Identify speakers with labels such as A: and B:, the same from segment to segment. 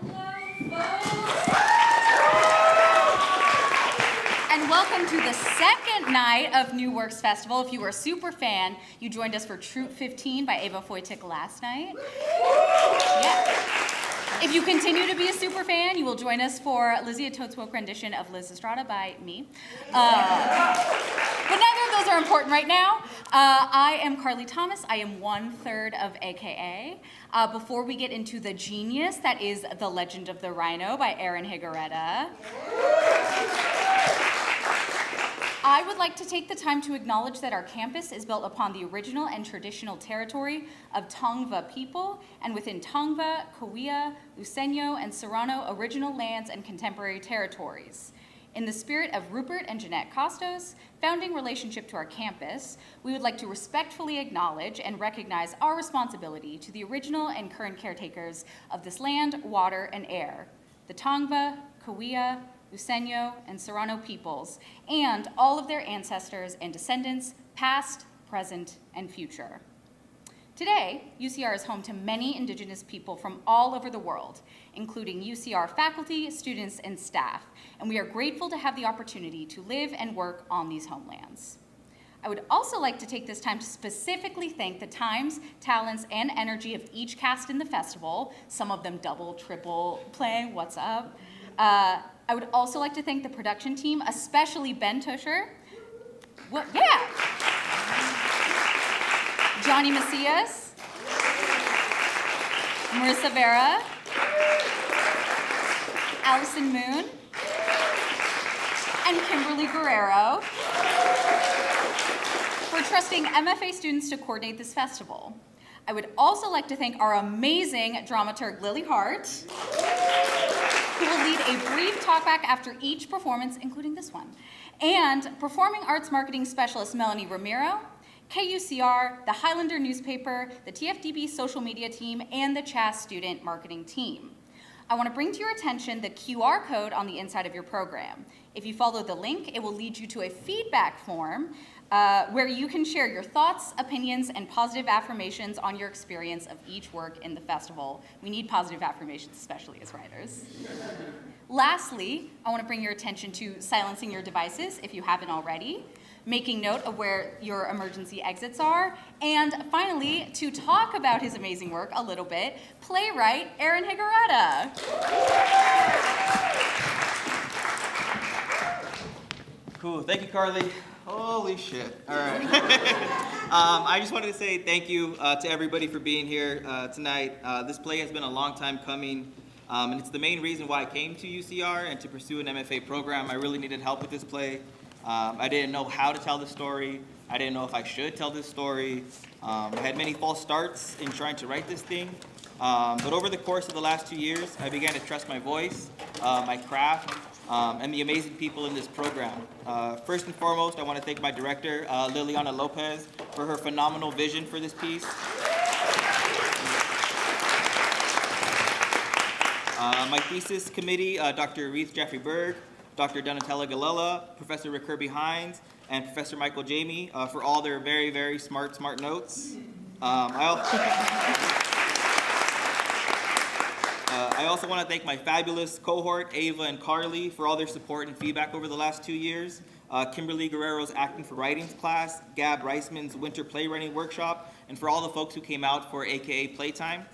A: And welcome to the second night of New Works Festival. If you were a super fan, you joined us for Troop 15 by Ava Foytik last night. Yeah. If you continue to be a super fan, you will join us for Lizzie Toadswoke rendition of Liz Estrada by me. But neither of those are important right now. I am Carly Thomas. I am 1/3 of AKA. Before we get into the genius that is The Legend of the RHINO by Higareda, I would like to take the time to acknowledge that our campus is built upon the original and traditional territory of Tongva people, and within Tongva, Kauai, Luisenyo, and Serrano original lands and contemporary territories. In the spirit of Rupert and Jeanette Costos' founding relationship to our campus, we would like to respectfully acknowledge and recognize our responsibility to the original and current caretakers of this land, water, and air, the Tongva, Kauai, Luisenyo, and Serrano peoples, and all of their ancestors and descendants, past, present, and future. Today, UCR is home to many Indigenous people from all over the world, including UCR faculty, students, and staff, and we are grateful to have the opportunity to live and work on these homelands. I would also like to take this time to specifically thank the times, talents, and energy of each cast in the festival, some of them double, triple playing, what's up. I would also like to thank the production team, especially Ben Tusher. What? Yeah. Johnny Macias, Marissa Vera, Allison Moon, and Kimberly Guerrero for trusting MFA students to coordinate this festival. I would also like to thank our amazing dramaturg, Lily Hart, who will lead a brief talkback after each performance, including this one, and Performing Arts Marketing Specialist, Melanie Ramiro, KUCR, the Highlander newspaper, the TFDB social media team, and the CHAS student marketing team. I want to bring to your attention the QR code on the inside of your program. If you follow the link, it will lead you to a feedback form where you can share your thoughts, opinions, and positive affirmations on your experience of each work in the festival. We need positive affirmations, especially as writers. Lastly, I want to bring your attention to silencing your devices if you haven't already, making note of where your emergency exits are, and finally, to talk about his amazing work a little bit, playwright Higareda.
B: Cool, thank you, Carly. Holy shit, all right. I just wanted to say thank you to everybody for being here tonight. This play has been a long time coming, and it's the main reason why I came to UCR and to pursue an MFA program. I really needed help with this play. I didn't know how to tell the story. I didn't know if I should tell this story. I had many false starts in trying to write this thing. But over the course of the last 2 years, I began to trust my voice, my craft, and the amazing people in this program. First and foremost, I want to thank my director, Lillyanna Lopez, for her phenomenal vision for this piece. My thesis committee, Dr. Reith Jeffrey Berg, Dr. Donatella Galella, Professor Rick Kirby Hines, and Professor Michael Jamie for all their very, very smart notes. I also want to thank my fabulous cohort, Ava and Carly, for all their support and feedback over the last 2 years. Kimberly Guerrero's Acting for Writings class, Gab Reisman's Winter Playwriting Workshop, and for all the folks who came out for AKA Playtime.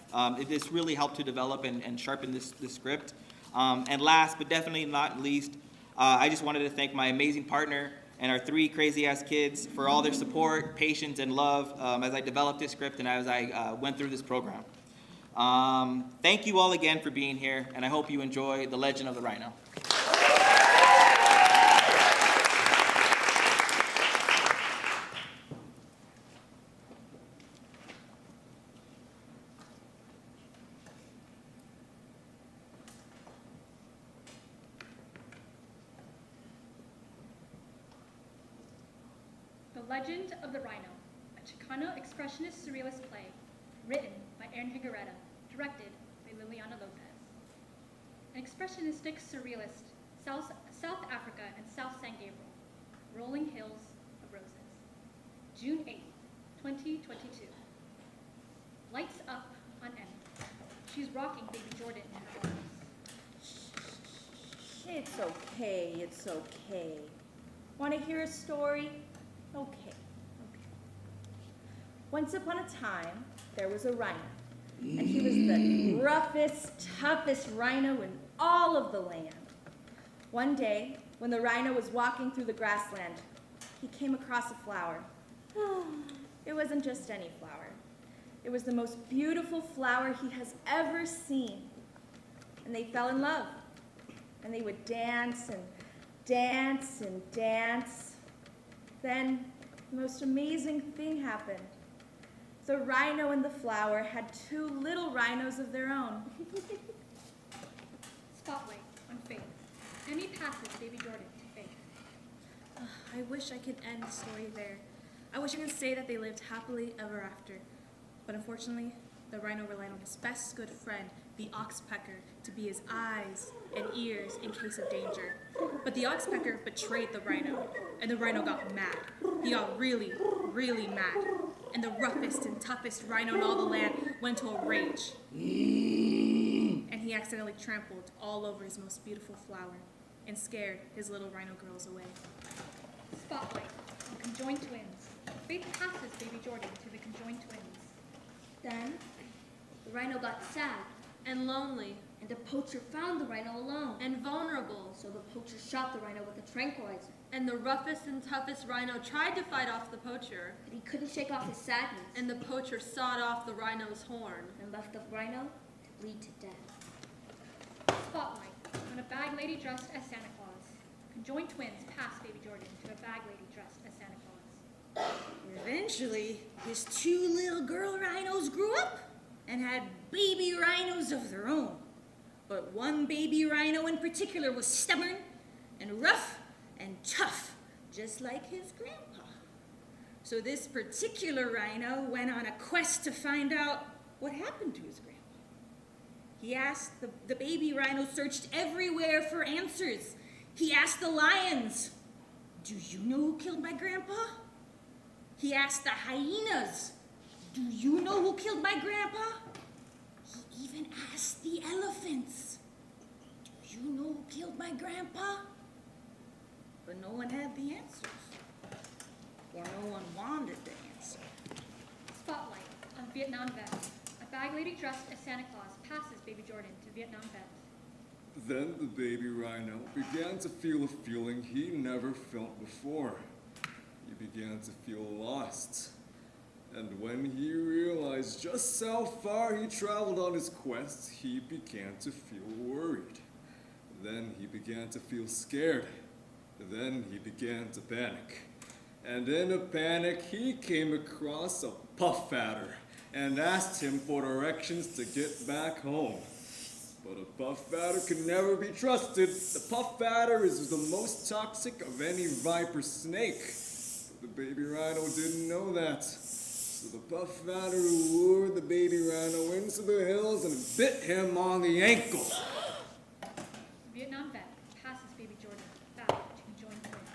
B: This really helped to develop and sharpen this script. And last, but definitely not least, I just wanted to thank my amazing partner and our 3 crazy-ass kids for all their support, patience, and love as I developed this script and as I went through this program. Thank you all again for being here, and I hope you enjoy The Legend of the RHINO.
C: The Legend of the RHINO, a Chicano expressionist surrealist play, written by Higareda, directed by Lillyanna Lopez. An expressionistic surrealist, South Africa and South San Gabriel, Rolling Hills of Roses. June 8th, 2022. Lights up on Emmy. She's rocking baby Jordan in her arms.
D: It's okay, it's okay. Want to hear a story? Okay. Once upon a time, there was a rhino, and he was the roughest, toughest rhino in all of the land. One day, when the rhino was walking through the grassland, he came across a flower. It wasn't just any flower. It was the most beautiful flower he has ever seen. And they fell in love. And they would dance and dance and dance. Then the most amazing thing happened. The rhino and the flower had two little rhinos of their own.
C: Spotlight on Faith. Emmy passes baby Jordan to Faith.
E: I wish I could end the story there. I wish I could say that they lived happily ever after. But unfortunately, the rhino relied on his best good friend, the oxpecker, to be his eyes and ears in case of danger. But the oxpecker betrayed the rhino, and the rhino got mad. He got really, really mad. And the roughest and toughest rhino in all the land went into a rage. And he accidentally trampled all over his most beautiful flower and scared his little rhino girls away.
C: Spotlight on conjoined twins. Faith passes baby Jordan to the conjoined twins.
F: Then, the rhino got sad,
E: And lonely
F: and the poacher found the rhino alone.
E: and vulnerable.
F: So the poacher shot the rhino with a tranquilizer,
E: And the roughest and toughest rhino tried to fight off the poacher.
F: but he couldn't shake off his sadness
E: And the poacher sawed off the rhino's horn.
F: and left the rhino to bleed to death.
C: Spotlight on a bag lady dressed as Santa Claus. Conjoined twins pass baby Jordan to a bag lady dressed as Santa Claus.
G: Eventually, his two little girl rhinos grew up and had baby rhinos of their own. But one baby rhino in particular was stubborn and rough and tough, just like his grandpa. So this particular rhino went on a quest to find out what happened to his grandpa. He asked, the baby rhino searched everywhere for answers. He asked the lions, "Do you know who killed my grandpa?" He asked the hyenas, "Do you know who killed my grandpa?" He even asked the elephants, "Do you know who killed my grandpa?" But no one had the answers, or no one wanted the answer.
C: Spotlight on Vietnam vet. A bag lady dressed as Santa Claus passes baby Jordan to Vietnam vet.
H: Then the baby rhino began to feel a feeling he never felt before. He began to feel lost. And when he realized just how far he traveled on his quest, he began to feel worried. Then he began to feel scared. Then he began to panic. And in a panic, he came across a puff adder and asked him for directions to get back home. But a puff adder can never be trusted. The puff adder is the most toxic of any viper snake. But the baby rhino didn't know that. So the puff adder lured the baby rhino into the hills and bit him on the ankle.
C: Vietnam vet passes baby Jordan back to conjoined twins.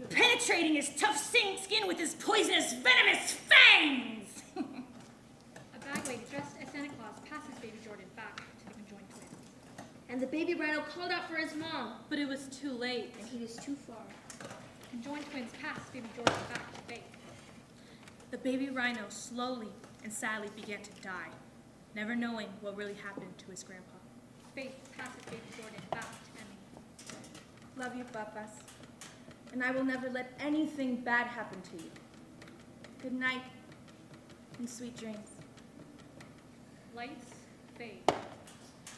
G: Penetrating his tough skin with his poisonous, venomous fangs!
C: A bag lady dressed as Santa Claus passes baby Jordan back to the conjoined twins.
F: And the baby rhino called out for his mom,
E: But it was too late.
F: and he was too far.
C: Conjoined twins pass baby Jordan back to Faith.
E: The baby rhino slowly and sadly began to die, never knowing what really happened to his grandpa.
C: Faith passes baby Jordan back to Emmy.
D: Love you, papas. And I will never let anything bad happen to you. Good night and sweet dreams.
C: Lights fade.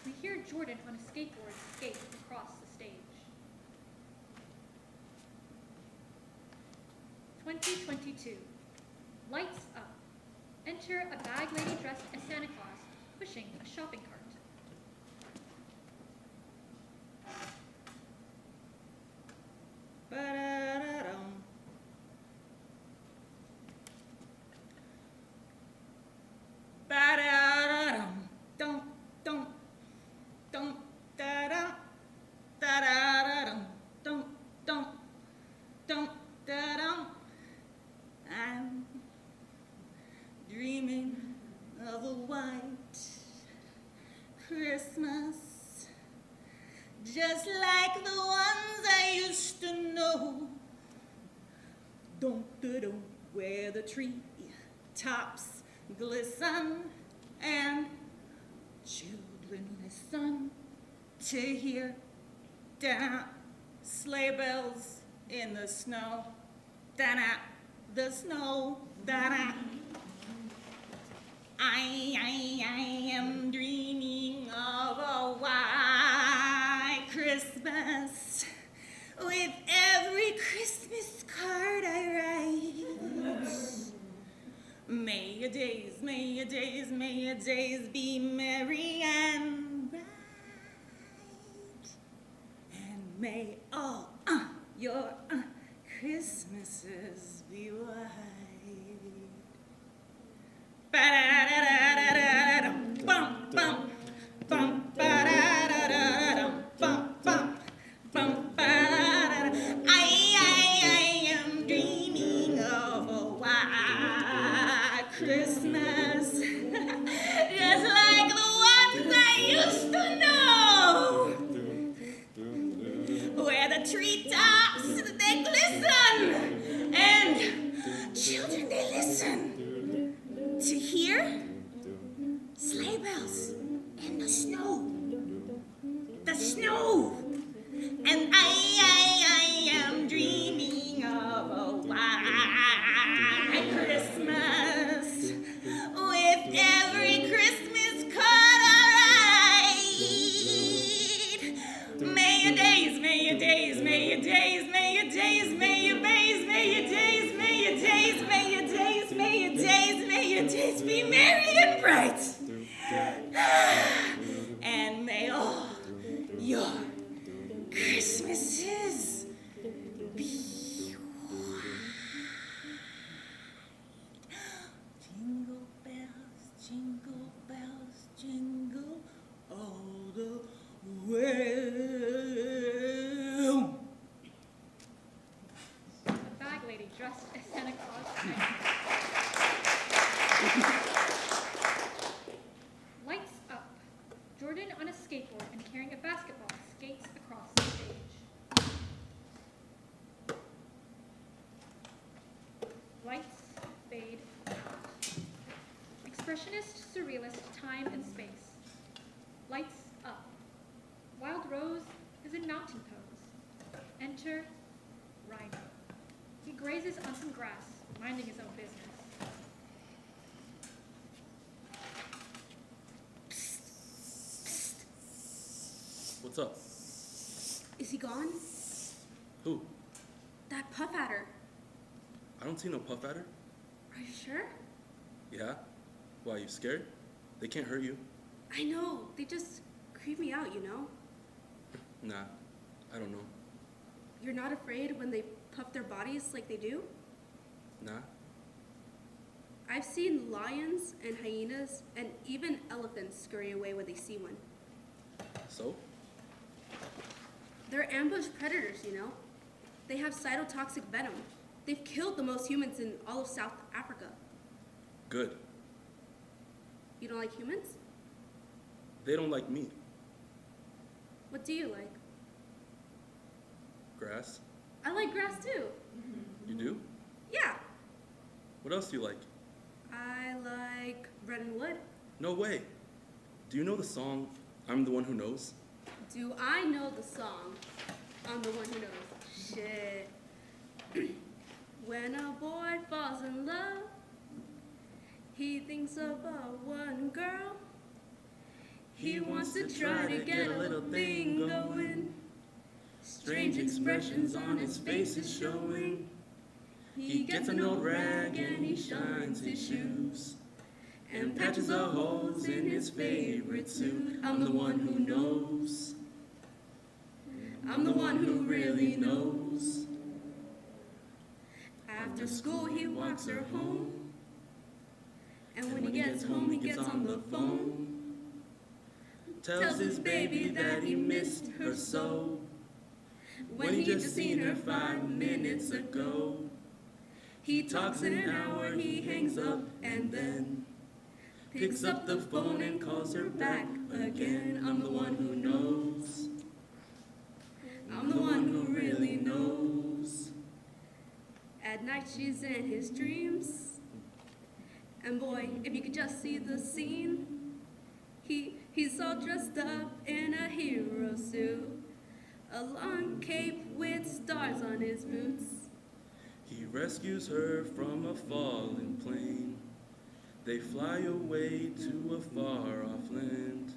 C: We hear Jordan on a skateboard skate across the stage. 2022. Lights up. Enter a bag lady dressed as Santa Claus, pushing a shopping cart.
G: Ba-da-da-dum. Ba-da-da-dum. Dum, dum, dum, da-dum. Da-da-da-dum. Dum, dum, dum, da-dum. I'm dreaming of a white Christmas just like the ones I used to know. Dum-da-dum, where the tree tops glisten, and children listen to hear da sleigh bells in the snow, da the snow, da I am dreaming of a white Christmas with every Christmas card I write. May your days, may your days, may your days be merry and bright. And may all your Christmases be white. Ba-da-da-da-da-da-dum, bum, bum, bum, ba-da-da-da-da-dum, bum, bum, bum, ba-da-da-da. I am dreaming of a white Christmas, just like the ones I used to know, where the treetops, they glisten, and children, they listen to hear sleigh bells and the snow, and I am dreaming of a white Christmas with every Christmas card I write. May your days, may your days, may your days, may your days, may your days, may your days, may your days, may your days, may your days, may your days be merry and bright. And may all your Christmases be white. Jingle bells, jingle all the way.
C: A bag lady dressed as Santa Claus. Lights up. Jordan on a skateboard and carrying a basketball skates across the stage. Lights fade out. Expressionist, surrealist, time and space. Lights up. Wild Rose is in mountain pose. Enter RHINO. He grazes on some grass, minding his own business.
I: What's up?
E: Is he gone?
I: Who?
E: That puff adder.
I: I don't see no puff adder.
E: Are you sure?
I: Yeah? Why, you scared? They can't hurt you.
E: I know. They just creep me out, you know?
I: Nah, I don't know.
E: You're not afraid when they puff their bodies like they do?
I: Nah?
E: I've seen lions and hyenas and even elephants scurry away when they see one.
I: So?
E: They're ambush predators, you know? They have cytotoxic venom. They've killed the most humans in all of South Africa.
I: Good.
E: You don't like humans?
I: They don't like me.
E: What do you like?
I: Grass?
E: I like grass too.
I: You do?
E: Yeah.
I: What else do you like?
E: I like bread and wood.
I: No way. Do you know the song, I'm the One Who Knows?
E: Do I know the song? I'm the one who knows. Shit. When a boy falls in love, he thinks about one girl. He wants to try to get a little thing going. Strange expressions on his face is showing. He gets an old rag and he shines his shoes and patches the holes in his favorite suit. I'm the one who knows. I'm the one who really knows. After school he walks her home, and when he gets home he gets on the phone. Tells his baby that he missed her so, when he just seen her 5 minutes ago. He talks an hour, he hangs up, and then picks up the phone and calls her back again. I'm the one who knows. At night she's in his dreams. And boy, if you could just see the scene, he's all dressed up in a hero suit, a long cape with stars on his boots.
I: He rescues her from a falling plane. They fly away to a far-off land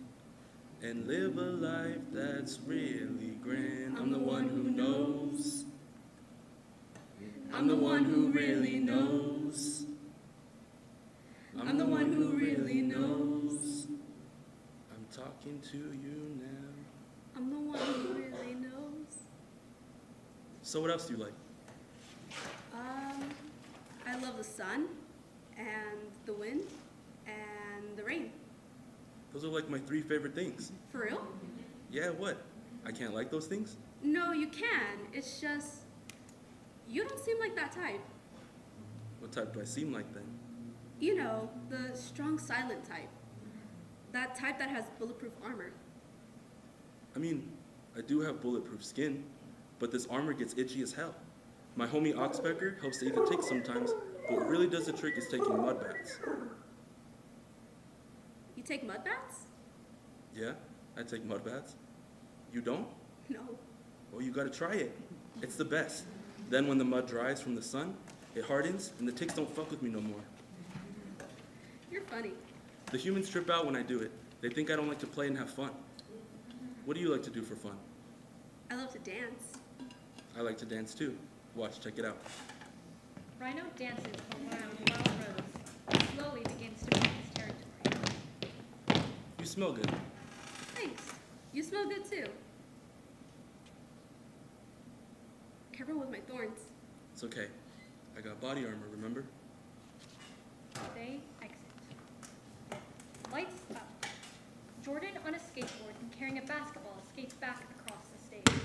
I: and live a life that's really grand. I'm the one who knows. I'm the one who really knows. I'm the one who really knows. I'm talking to you now.
E: I'm the one who really knows.
I: So what else do you like?
E: I love the sun, and the wind, and the rain.
I: Those are like my 3 favorite things.
E: For real?
I: Yeah, what? I can't like those things?
E: No, you can. It's just, you don't seem like that type.
I: What type do I seem like then?
E: You know, the strong, silent type. That type that has bulletproof armor.
I: I mean, I do have bulletproof skin, but this armor gets itchy as hell. My homie Oxpecker helps to eat the ticks sometimes, but what really does the trick is taking mud baths.
E: You take mud baths?
I: Yeah, I take mud baths. You don't?
E: No.
I: Well, you gotta try it. It's the best. Then when the mud dries from the sun, it hardens, and the ticks don't fuck with me no more.
E: You're funny.
I: The humans trip out when I do it. They think I don't like to play and have fun. What do you like to do for fun?
E: I love to dance.
I: I like to dance too. Watch, check it out.
C: Rhino dances around Wild Rose and slowly begins to mark his territory.
I: You smell good.
E: Thanks. You smell good too. Careful with my thorns.
I: It's okay. I got body armor, remember?
C: They exit. Lights up. Jordan on a skateboard and carrying a basketball skates back across the stage.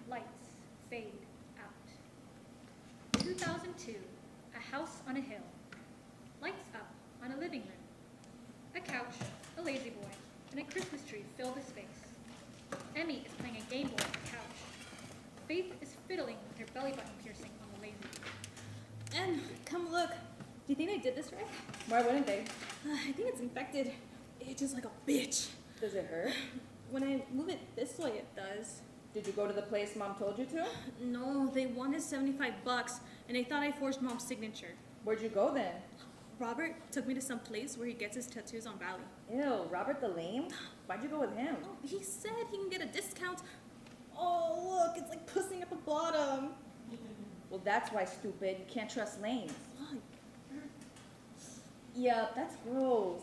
C: Lights fade out. 2002, a house on a hill. Lights up on a living room. A couch, a lazy boy, and a Christmas tree fill the space. Emmy is playing a Game Boy on the couch. Faith is fiddling with her belly button piercing on the lazy boy.
D: And come look. Do you think they did this right?
J: Why wouldn't they?
D: I think it's infected. It itches like a bitch.
J: Does it hurt?
D: When I move it this way, it does.
J: Did you go to the place Mom told you to?
D: No, they wanted $75 and they thought I forged Mom's signature.
J: Where'd you go then?
D: Robert took me to some place where he gets his tattoos on Valley.
J: Ew, Robert the lame? Why'd you go with him?
D: Oh, he said he can get a discount. Oh, look, it's like pussing at the bottom.
J: Well, that's why, stupid. You can't trust lames.
D: Look.
J: Yeah, that's gross.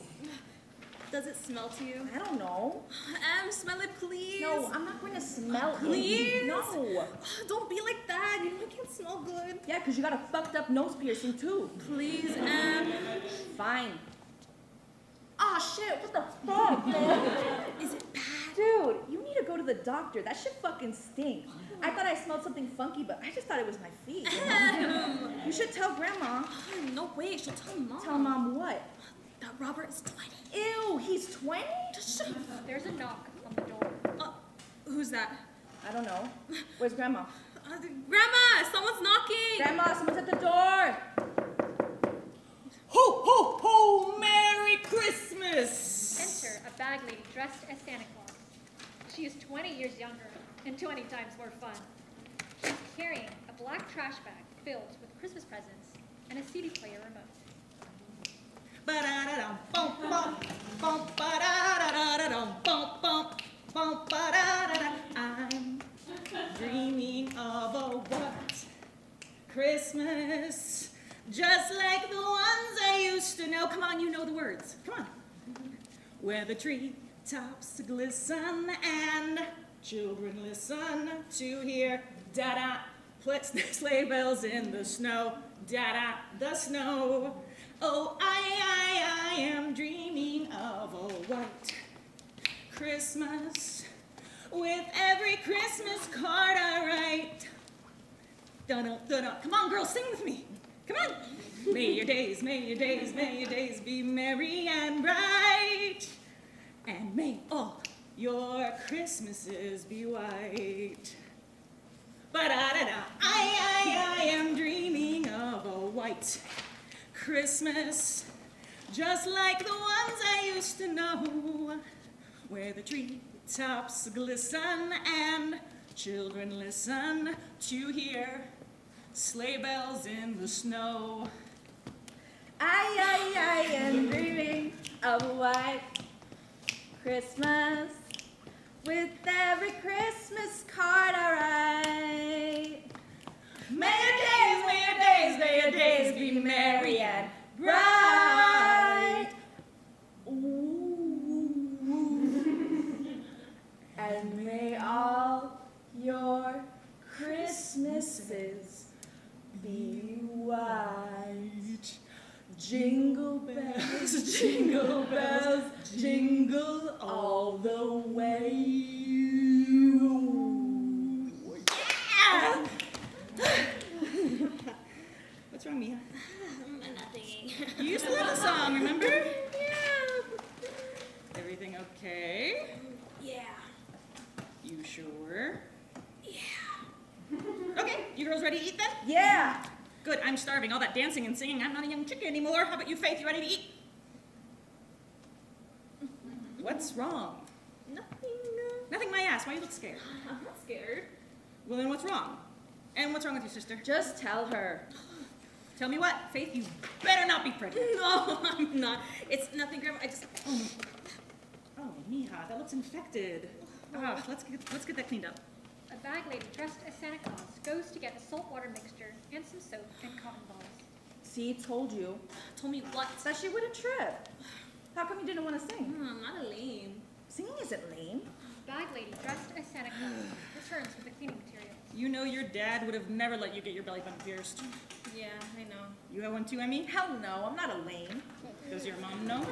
D: Does it smell to you?
J: I don't know.
D: Smell it, please.
J: No, I'm not going to smell it.
D: Please?
J: No.
D: Don't be like that. You know I can't smell good.
J: Yeah, because you got a fucked up nose piercing, too.
D: Please,
J: Fine. Oh, shit. What the fuck, man?
D: Is it bad?
J: Dude, you need to go to the doctor. That shit fucking stinks. I thought I smelled something funky, but I just thought it was my feet. You know? You should tell Grandma.
D: No way. She'll tell Mom.
J: Tell Mom what?
D: That Robert is 20.
J: Ew, he's 20?
C: There's a knock on the door.
D: Who's that?
J: I don't know. Where's Grandma?
D: Grandma, someone's knocking.
J: Grandma, someone's at the door.
G: Ho, ho, ho! Merry Christmas!
C: Enter a bag lady dressed as Santa Claus. She is 20 years younger and 20 times more fun. She's carrying a black trash bag filled with Christmas presents and a CD player remote.
G: Ba-da-da-dum, bum, bum, bum, ba-da-da-da-da-dum, bum, bum, bum, ba-da-da-da. I'm dreaming of a white Christmas, just like the ones I used to know. Come on, you know the words. Come on. Where the tree tops glisten and children listen to hear da-da, sleigh bells in the snow, da-da, the snow. Oh, I am dreaming of a white Christmas with every Christmas card I write. Dun-dun, dun-dun. Come on, girls, sing with me. Come on. May your days be merry and bright. And may all your Christmases be white. Ba-da-da-da, I am dreaming of a white Christmas, just like the ones I used to know, where the treetops glisten and children listen to hear sleigh bells in the snow.
J: I am dreaming of a white Christmas with every Christmas card I write. May your days be merry and bright. Ooh. And may all your Christmases be white. Jingle bells, jingle all the way.
G: Yeah! What's wrong, Mia?
F: Nothing.
G: You used to love the song, remember? Yeah. Everything okay?
F: Yeah.
G: You sure? Yeah. Okay, you girls ready to eat then?
J: Yeah.
G: Good, I'm starving. All that dancing and singing, I'm not a young chick anymore. How about you, Faith? You ready to eat? What's wrong?
E: Nothing.
G: Nothing, my ass. Why you look scared?
E: I'm not scared.
G: Well, then what's wrong? And what's wrong with your sister?
J: Just tell her.
G: Tell me what? Faith, you better not be pregnant.
E: No, I'm not. It's nothing, Grandma. I just.
G: Oh, Mija, that looks infected. Let's get that cleaned up.
C: A bag lady dressed as Santa Claus goes to get a saltwater mixture and some soap and cotton balls.
J: See, told you.
E: Told me what?
J: That she wouldn't trip. How come you didn't want to sing?
E: I'm not a lame.
J: Singing isn't lame.
C: Bag lady dressed as Santa Claus returns with the cleaning materials.
G: You know your dad would have never let you get your belly button pierced.
E: Yeah, I know.
G: You have one too, Emmy?
J: Hell no, I'm not a lame.
G: Does your mom know?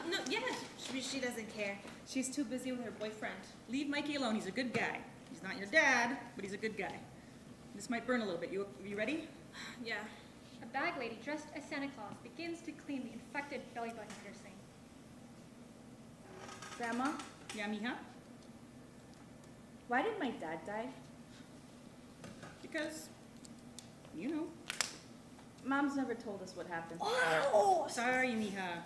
E: No, yeah, she doesn't care. She's too busy with her boyfriend.
G: Leave Mikey alone. He's a good guy. He's not your dad, but he's a good guy. This might burn a little bit. You ready?
E: Yeah.
C: A bag lady dressed as Santa Claus begins to clean the infected belly button piercing.
J: Grandma,
G: Yeah, Mija?
J: why did my dad die?
G: Because, you know.
J: Mom's never told us what happened.
G: Oh, sorry, Mija.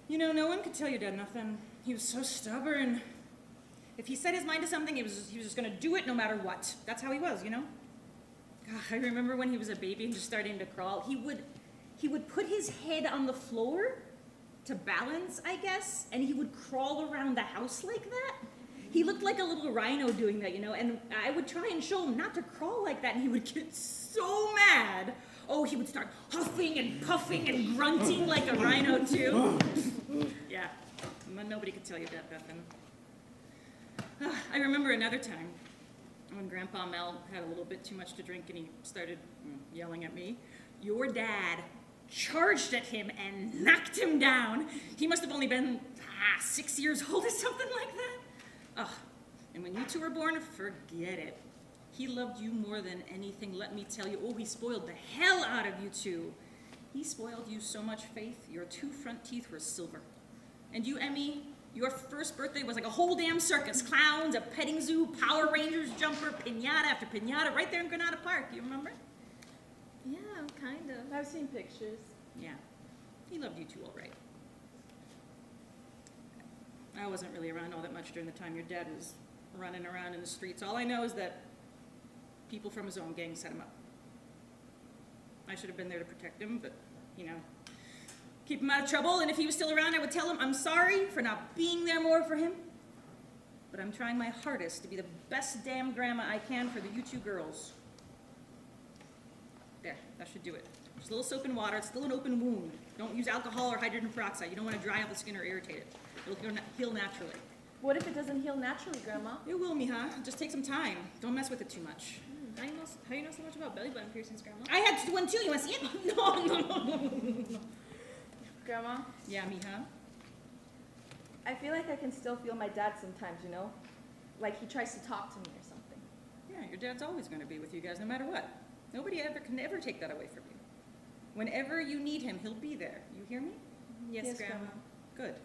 G: You know, no one could tell your dad nothing. He was so stubborn. If he set his mind to something, he was just gonna do it no matter what. That's how he was, you know? God, I remember when he was a baby and just starting to crawl, he would put his head on the floor to balance, I guess, and he would crawl around the house like that. He looked like a little rhino doing that, you know, and I would try and show him not to crawl like that, and he would get so mad. Oh, he would start huffing and puffing and grunting like a rhino, too. Yeah, nobody could tell you that, Bethan. I remember another time when Grandpa Mel had a little bit too much to drink and he started yelling at me. Your dad charged at him and knocked him down. He must have only been 6 years old or something like that. And when you two were born, forget it. He loved you more than anything, let me tell you. Oh, he spoiled the hell out of you two. He spoiled you so much, Faith, your 2 front teeth were silver. And you, Emmy, your first birthday was like a whole damn circus. Clowns, a petting zoo, Power Rangers jumper, piñata after piñata, right there in Granada Park. You remember?
E: Yeah, kind of.
J: I've seen pictures.
G: Yeah. He loved you two all right. I wasn't really around all that much during the time your dad was running around in the streets. All I know is that people from his own gang set him up. I should have been there to protect him, but, you know, keep him out of trouble, and if he was still around, I would tell him I'm sorry for not being there more for him. But I'm trying my hardest to be the best damn grandma I can for you two girls. There, that should do it. Just a little soap and water. It's still an open wound. Don't use alcohol or hydrogen peroxide. You don't want to dry out the skin or irritate it. It'll heal naturally.
J: What if it doesn't heal naturally, Grandma?
G: It will, Mija. Just take some time. Don't mess with it too much.
E: How you know so much about belly button piercings, Grandma?
G: I had to do one too. You want to see it? No.
J: Grandma,
G: Yeah, Mija.
J: I feel like I can still feel my dad sometimes, you know? Like he tries to talk to me or something.
G: Yeah, your dad's always going to be with you guys no matter what. Nobody can ever take that away from you. Whenever you need him, he'll be there. You hear me?
E: Yes,
J: Yes,
E: Grandma.
J: Grandma.
G: Good.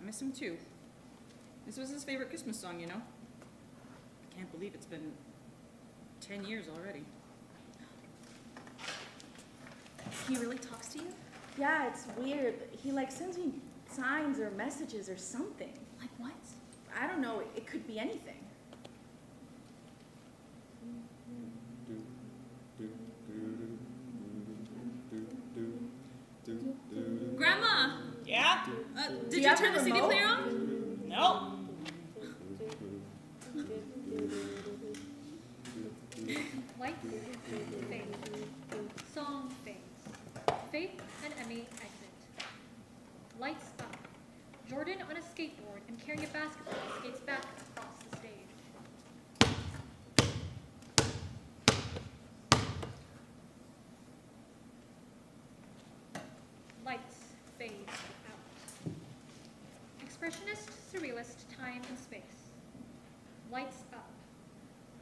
G: I miss him too. This was his favorite Christmas song, you know? I can't believe it's been 10 years already.
E: He really talks to you?
J: Yeah, it's weird. He like sends me signs or messages or something.
E: Like what?
J: I don't know. It could be anything.
E: Grandma!
G: Yeah?
E: Did
J: you
E: you
J: have
E: turn
J: the
E: the CD
J: remote?
E: player on?
G: No.
C: Light fades. Song fades. Faith and Emmy exit. Lights up. Jordan on a skateboard and carrying a basketball skates back across the stage. Lights fade out. Expressionist, surrealist, time and space. Lights up.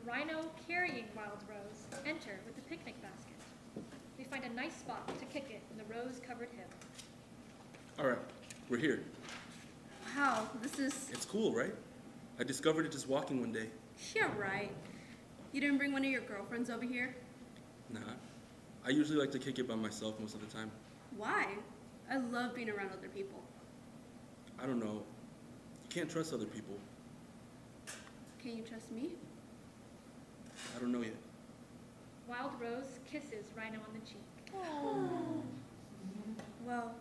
C: Rhino carrying Wild Rose enter with the picnic basket. We find a nice spot to kick it in the rose-covered hill.
I: All right, we're here.
E: Wow, this is...
I: It's cool, right? I discovered it just walking one day.
E: Yeah, right. You didn't bring one of your girlfriends over here?
I: Nah, I usually like to kick it by myself most of the time.
E: Why? I love being around other people.
I: I don't know. You can't trust other people.
E: Can you trust me?
I: I don't know yet.
C: Wild Rose kisses Rhino on the cheek.
E: Well,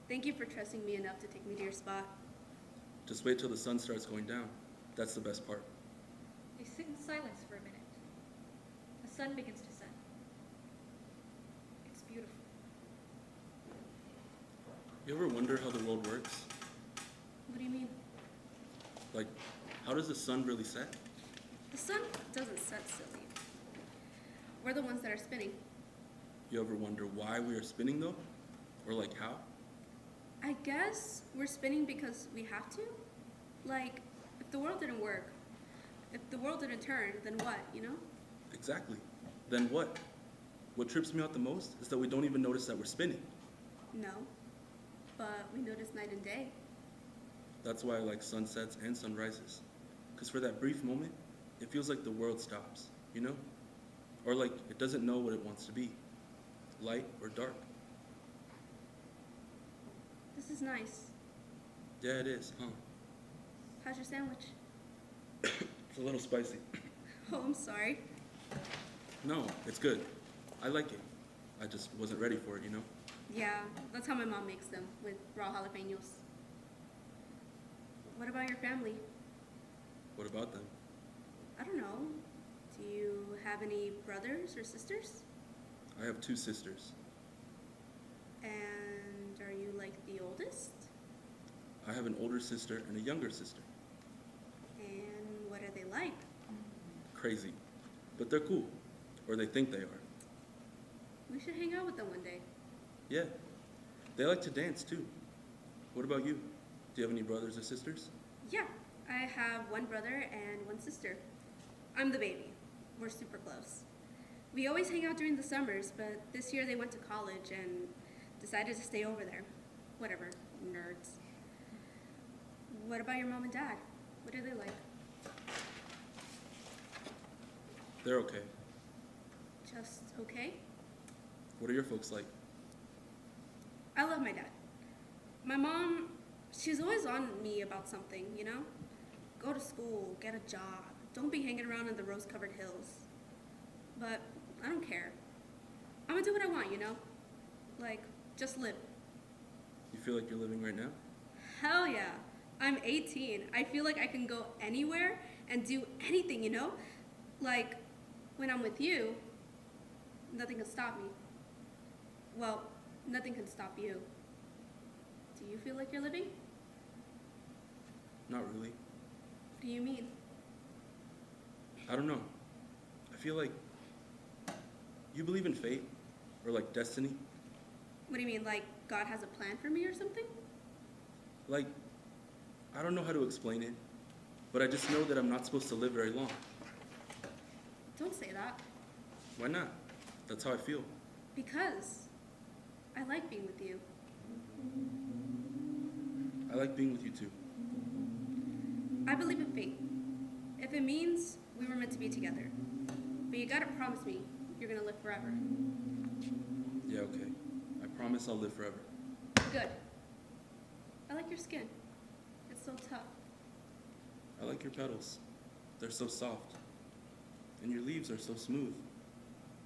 E: thank you for trusting me enough to take me to your spot.
I: Just wait till the sun starts going down. That's the best part.
C: They sit in silence for a minute. The sun begins to set. It's beautiful.
I: You ever wonder how the world works?
E: What do you mean?
I: Like, how does the sun really set?
E: The sun doesn't set, silly. We're the ones that are spinning.
I: You ever wonder why we are spinning though? Or like how?
E: I guess we're spinning because we have to. Like, if the world didn't work, if the world didn't turn, then what, you know?
I: Exactly. Then what? What trips me out the most is that we don't even notice that we're spinning.
E: No. But we notice night and day.
I: That's why I like sunsets and sunrises. Because for that brief moment, it feels like the world stops, you know? Or like it doesn't know what it wants to be, light or dark.
E: This is nice.
I: Yeah, it is, huh?
E: How's your sandwich?
I: It's a little spicy.
E: Oh, I'm sorry.
I: No, it's good. I like it. I just wasn't ready for it, you know?
E: Yeah, that's how my mom makes them, with raw jalapenos. What about your family?
I: What about them?
E: I don't know. Do you have any brothers or sisters?
I: I have 2 sisters.
E: And are you like the oldest?
I: I have an older sister and a younger sister.
E: And what are they like?
I: Crazy. But they're cool. Or they think they are.
E: We should hang out with them one day.
I: Yeah. They like to dance too. What about you? Do you have any brothers or sisters?
E: Yeah, I have one brother and one sister. I'm the baby. We're super close. We always hang out during the summers, but this year they went to college and decided to stay over there. Whatever, nerds. What about your mom and dad? What are they like?
I: They're okay.
E: Just okay?
I: What are your folks like?
E: I love my dad. My mom, she's always on me about something, you know? Go to school, get a job. Don't be hanging around in the rose-covered hills. But I don't care. I'm gonna do what I want, you know? Like, just live.
I: You feel like you're living right now?
E: Hell yeah. I'm 18. I feel like I can go anywhere and do anything, you know? Like, when I'm with you, nothing can stop me. Well, nothing can stop you. Do you feel like you're living?
I: Not really.
E: What do you mean?
I: I don't know. I feel like you believe in fate or like destiny.
E: What do you mean, like God has a plan for me or something?
I: Like, I don't know how to explain it, but I just know that I'm not supposed to live very long.
E: Don't say that.
I: Why not? That's how I feel.
E: Because I like being with you.
I: I like being with you too.
E: I believe in fate. If it means we were meant to be together. But you gotta promise me you're gonna live forever.
I: Yeah, okay. I promise I'll live forever.
E: Good. I like your skin. It's so tough.
I: I like your petals. They're so soft. And your leaves are so smooth.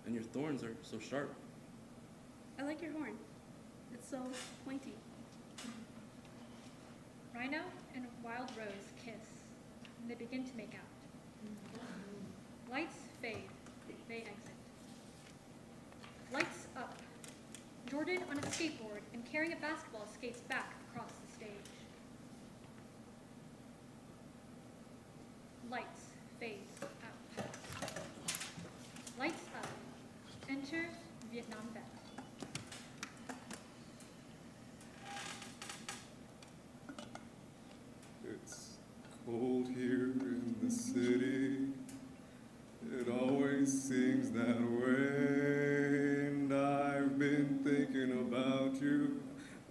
I: And your thorns are so sharp.
E: I like your horn. It's so pointy.
C: Rhino and Wild Rose kiss, and they begin to make out. Lights fade, they exit. Lights up. Jordan on a skateboard and carrying a basketball skates back across the stage. Lights fade out. Lights up. Enter Vietnam vet.
H: It's cold here in the city. It always seems that way. And I've been thinking about you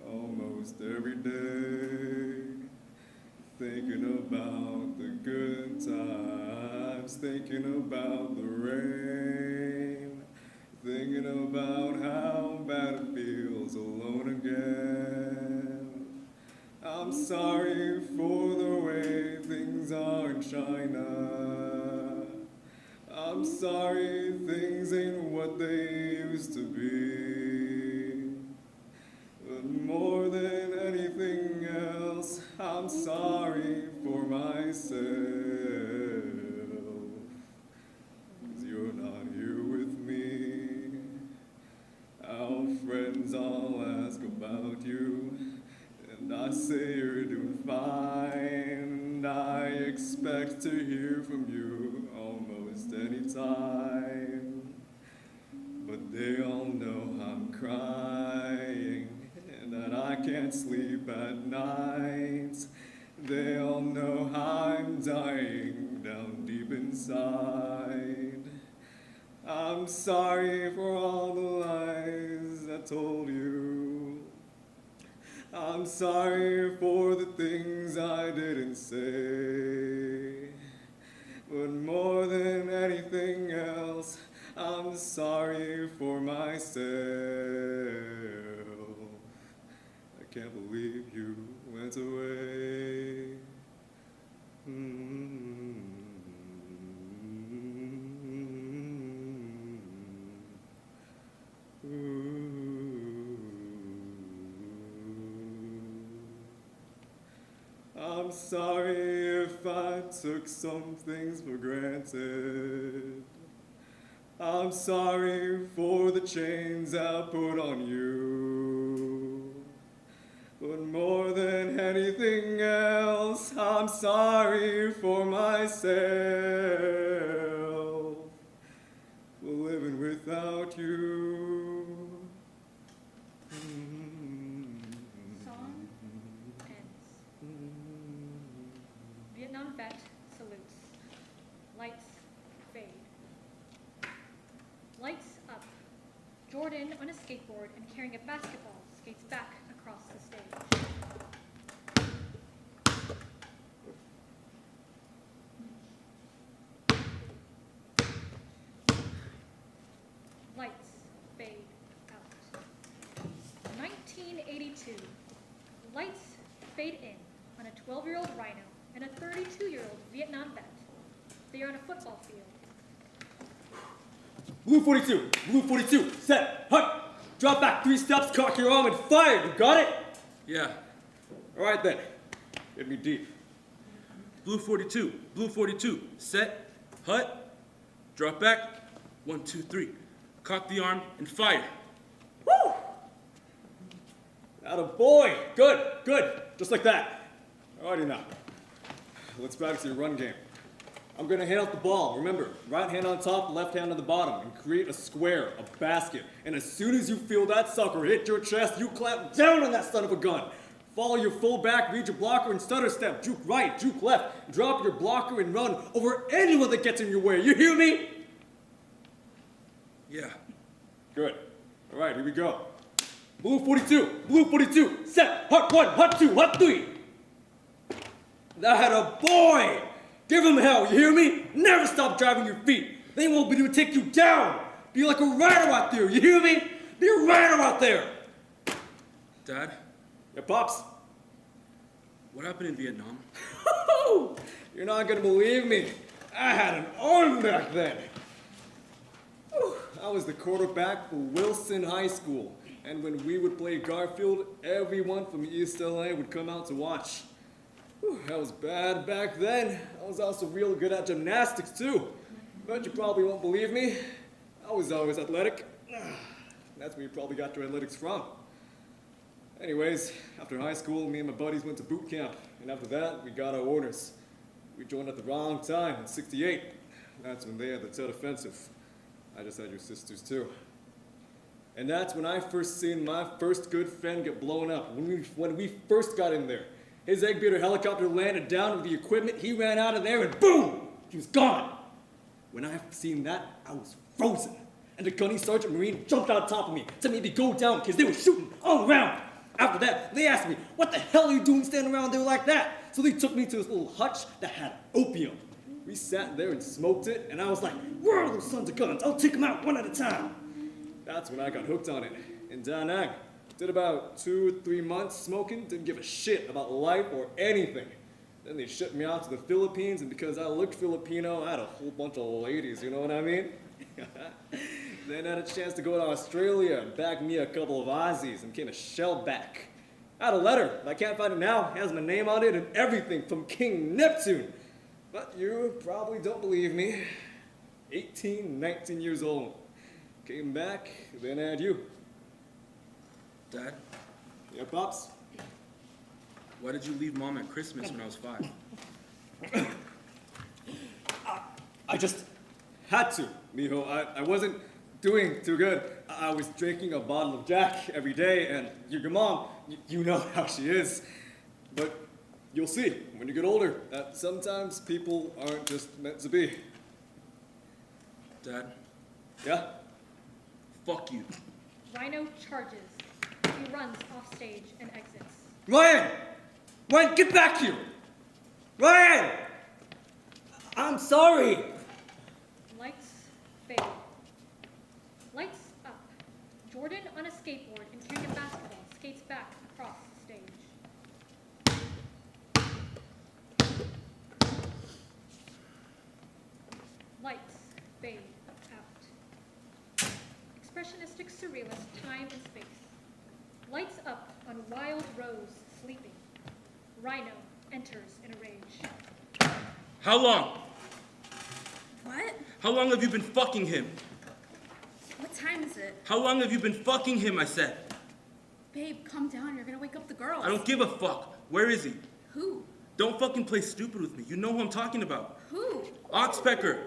H: almost every day. Thinking about the good times. Thinking about the rain. Thinking about how bad it feels alone again. I'm sorry for the way things are in China. I'm sorry things ain't what they used to be. But more than anything else, I'm sorry for myself. 'Cause you're not here with me. Our friends all ask about you. And I say you're doing fine. I expect to hear from you almost any time. But they all know I'm crying and that I can't sleep at night. They all know I'm dying down deep inside. I'm sorry for all the lies I told you. I'm sorry for the things I didn't say. But more than anything else, I'm sorry for myself. I can't believe you went away. I'm sorry if I took some things for granted. I'm sorry for the chains I put on you. But more than anything else, I'm sorry for myself. For living without you.
C: Song ends. Vietnam vet salutes. Lights fade. Lights up. Jordan on a skateboard and carrying a basketball skates back across the stage. Lights fade out. 1982. Lights fade in on a 12-year-old Rhino and a 32-year-old Vietnam vet. They are on a football field.
K: Blue 42, set, hut, drop back 3 steps, cock your arm, and fire. You got it?
I: Yeah.
K: All right then, hit me deep.
I: Blue 42, set, hut, drop back, 1, 2, 3. Cock the arm and fire.
K: Woo! Atta boy, good, just like that. Alrighty now, let's practice your run game. I'm gonna hand out the ball. Remember, right hand on top, left hand on the bottom, and create a square, a basket. And as soon as you feel that sucker hit your chest, you clamp down on that son of a gun. Follow your full back, read your blocker, and stutter step. Juke right, juke left. Drop your blocker and run over anyone that gets in your way. You hear me?
I: Yeah.
K: Good. All right, here we go. Blue 42, set, hut 1, hut 2, hut 3. That a boy! Give him hell, you hear me? Never stop driving your feet. They won't be able to take you down. Be like a rhino out there, you hear me? Be a rhino out there.
I: Dad,
K: Yeah, Pops.
I: what happened in Vietnam?
K: You're not gonna believe me. I had an arm back then. Whew. I was the quarterback for Wilson High School. And when we would play Garfield, everyone from East LA would come out to watch. Whew, I was bad back then. I was also real good at gymnastics too. But you probably won't believe me. I was always athletic. That's where you probably got your athletics from. Anyways, after high school, me and my buddies went to boot camp. And after that, we got our orders. We joined at the wrong time in '68. That's when they had the Tet Offensive. I just had your sisters too. And that's when I first seen my first good friend get blown up. When we first got in there, his egg beater helicopter landed down with the equipment, he ran out of there and boom, he was gone. When I seen that, I was frozen. And the gunny sergeant Marine jumped on top of me, telling me to go down because they were shooting all around. After that, they asked me, what the hell are you doing standing around there like that? So they took me to this little hutch that had opium. We sat there and smoked it, and I was like, where are those sons of guns? I'll take them out one at a time. That's when I got hooked on it, in Da Nang. Did about 2 or 3 months smoking, didn't give a shit about life or anything. Then they shipped me out to the Philippines, and because I looked Filipino, I had a whole bunch of ladies, you know what I mean? Then I had a chance to go to Australia and bag me a couple of Aussies and became a shellback. I had a letter, but I can't find it now. It has my name on it and everything from King Neptune. But you probably don't believe me. 18, 19 years old. Came back, then I had you.
I: Dad,
K: Yeah, Pops?
I: why did you leave Mom at Christmas when I was 5?
K: I just had to, mijo. I wasn't doing too good. I was drinking a bottle of Jack every day, and your mom, you know how she is. But you'll see when you get older that sometimes people aren't just meant to be.
I: Dad,
K: Yeah?
I: fuck you.
C: RHINO charges. He runs off stage and exits.
K: Ryan! Ryan, get back here! Ryan! I'm sorry!
C: Lights fade. Lights up. Jordan on a skateboard and carrying a basketball skates back across the stage. Lights fade out. Expressionistic surrealist time and space. Lights up on Wild Rose sleeping. RHINO enters in a rage.
I: How long?
E: What?
I: How long have you been fucking him?
E: What time is it?
I: How long have you been fucking him, I said?
E: Babe, calm down. You're gonna wake up the girls.
I: I don't give a fuck. Where is he?
E: Who?
I: Don't fucking play stupid with me. You know who I'm talking about.
E: Who?
I: Oxpecker.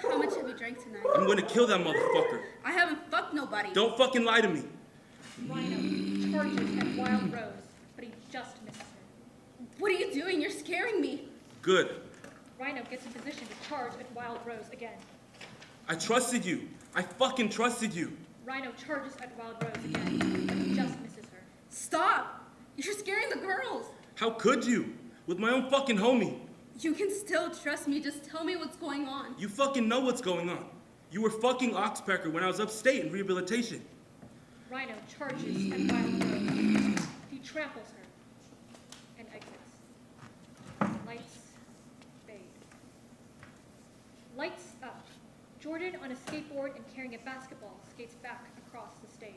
E: How much have you drank tonight?
I: I'm gonna kill that motherfucker.
E: I haven't fucked nobody.
I: Don't fucking lie to me.
C: RHINO charges at Wild Rose, but he just misses her.
E: What are you doing? You're scaring me.
I: Good.
C: RHINO gets in position to charge at Wild Rose again.
I: I trusted you. I fucking trusted you.
C: RHINO charges at Wild Rose again, but he just misses her.
E: Stop! You're scaring the girls.
I: How could you? With my own fucking homie.
E: You can still trust me. Just tell me what's going on.
I: You fucking know what's going on. You were fucking Oxpecker when I was upstate in rehabilitation.
C: RHINO charges at Wild Rose. He tramples her and exits. Lights fade. Lights up. Jordan on a skateboard and carrying a basketball skates back across the stage.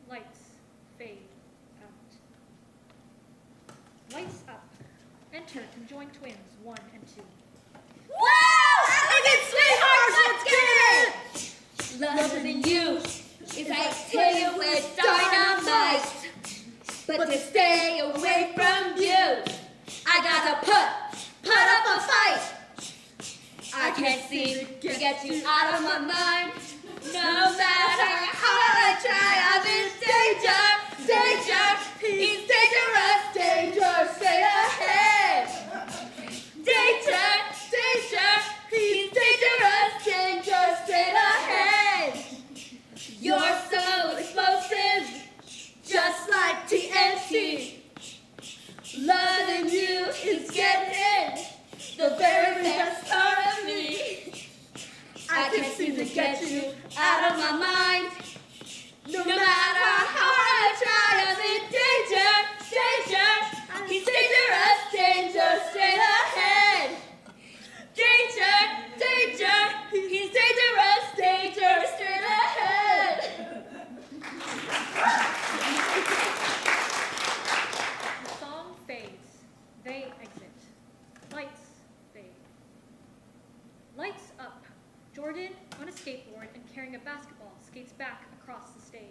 C: Lights fade out. Lights up. Enter conjoined twins 1 and 2.
D: Woo! Sweethearts, let's get it!
F: Loving you is like playing with dynamite. But to stay away from you, I gotta put up a fight. I can't seem to get you out of my mind. No matter how I try, I'm in danger, danger. He's dangerous, danger. Stay ahead. Danger, danger.
C: They exit. Lights fade. Lights up. Jordan, on a skateboard and carrying a basketball, skates back across the stage.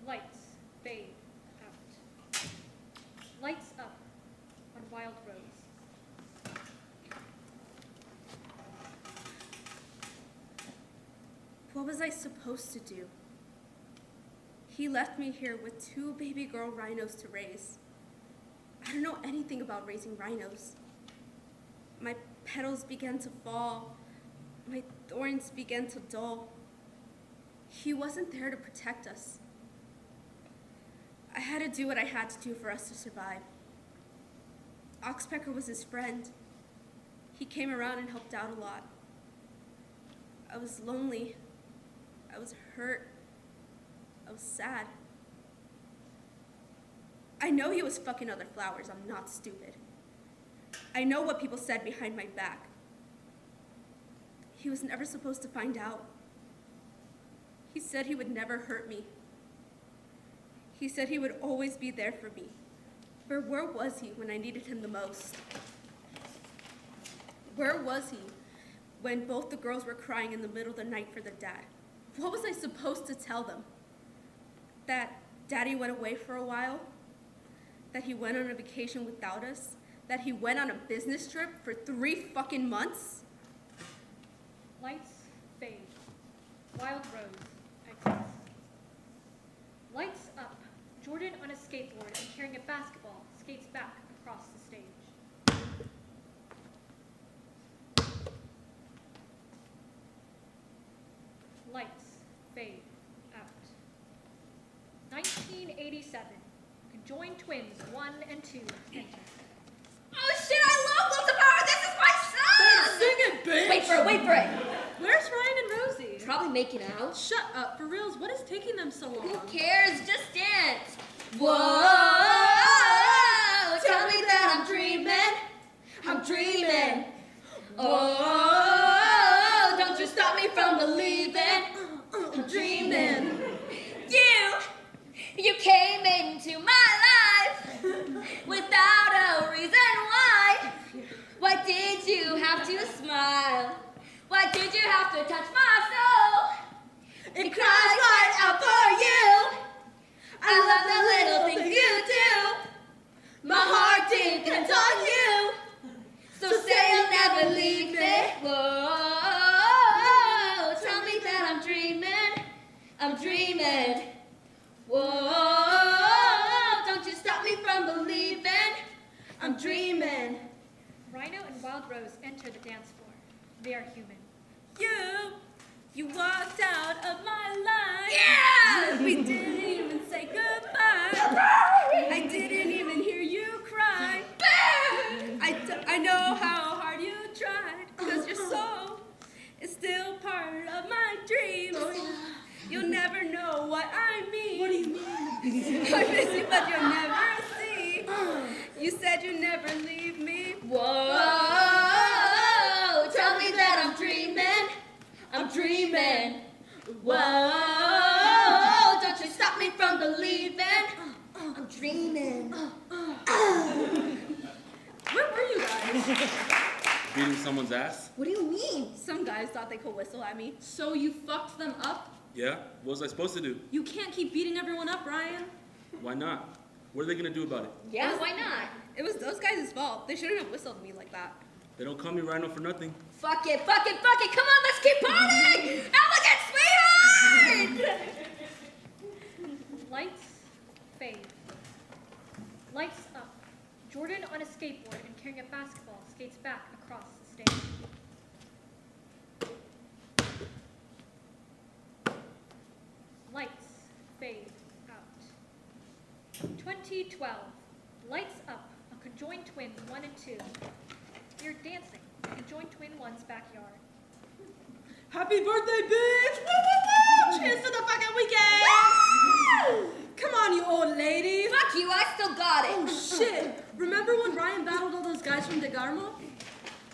C: Lights fade out. Lights up on Wild Rose.
E: What was I supposed to do? He left me here with 2 baby girl rhinos to raise. I don't know anything about raising rhinos. My petals began to fall. My thorns began to dull. He wasn't there to protect us. I had to do what I had to do for us to survive. Oxpecker was his friend. He came around and helped out a lot. I was lonely. I was hurt. I was sad. I know he was fucking other flowers. I'm not stupid. I know what people said behind my back. He was never supposed to find out. He said he would never hurt me. He said he would always be there for me. But where was he when I needed him the most? Where was he when both the girls were crying in the middle of the night for their dad? What was I supposed to tell them? That Daddy went away for a while? That he went on a vacation without us? That he went on a business trip for 3 fucking months?
C: Lights fade. Wild Rose exits. Lights up. Jordan on a skateboard and carrying a basketball skates back across the stage. Lights fade out. 1987. Conjoined twins 1 and 2 enter.
F: Oh shit, I love Loves of Power! This is my song!
G: Sing it, bitch!
F: Wait for it.
L: Where's Ryan and Rosie?
F: Probably making out.
L: Shut up, for reals, what is taking them so long?
F: Who cares? Just dance. Whoa, tell me that I'm dreaming. I'm dreaming. Oh, don't you stop me from believing. I'm dreaming. You came into my life without a reason why. Why did you have to smile? Why did you have to touch my soul? It cries right out for you. I love the little things you do. My heart depends on you. So say you'll never leave me. Whoa, tell me that I'm dreaming. I'm dreaming. Whoa, don't you stop me from believing. I'm dreaming.
C: RHINO and Wild Rose enter the dance floor. They are human.
E: You walked out of my life.
F: Yeah!
E: We didn't even say goodbye. I didn't even hear you cry. I know how hard you tried, because your soul is still part of my dreams. You'll never know what I mean. What do you mean? I miss you, but you'll never see. You said you'd never leave me.
F: Whoa, tell me that I'm dreaming. I'm dreaming. Whoa, don't you stop me from believing. I'm dreaming.
E: Where were you guys?
I: Beating someone's ass?
F: What do you mean?
E: Some guys thought they could whistle at me.
L: So you fucked them up?
I: Yeah? What was I supposed to do?
L: You can't keep beating everyone up, Ryan.
I: Why not? What are they gonna do about it?
F: Yeah, why not?
E: It was those guys' fault. They shouldn't have whistled at me like that.
I: They don't call me RHINO for nothing.
F: Fuck it. Come on, let's keep partying! Elegant sweetheart!
C: Lights fade. Lights up. Jordan on a skateboard and carrying a basketball skates back across the stage. Lights fade out. 2012. Lights up. A conjoined twins 1 and 2. They're dancing in conjoined twin 1's backyard.
L: Happy birthday, bitch! Woo, woo, woo! Cheers to the fucking weekend! Woo! Come on, you old lady!
F: Fuck you, I still got it.
L: Oh, shit! Remember when Ryan battled all those guys from DeGarmo?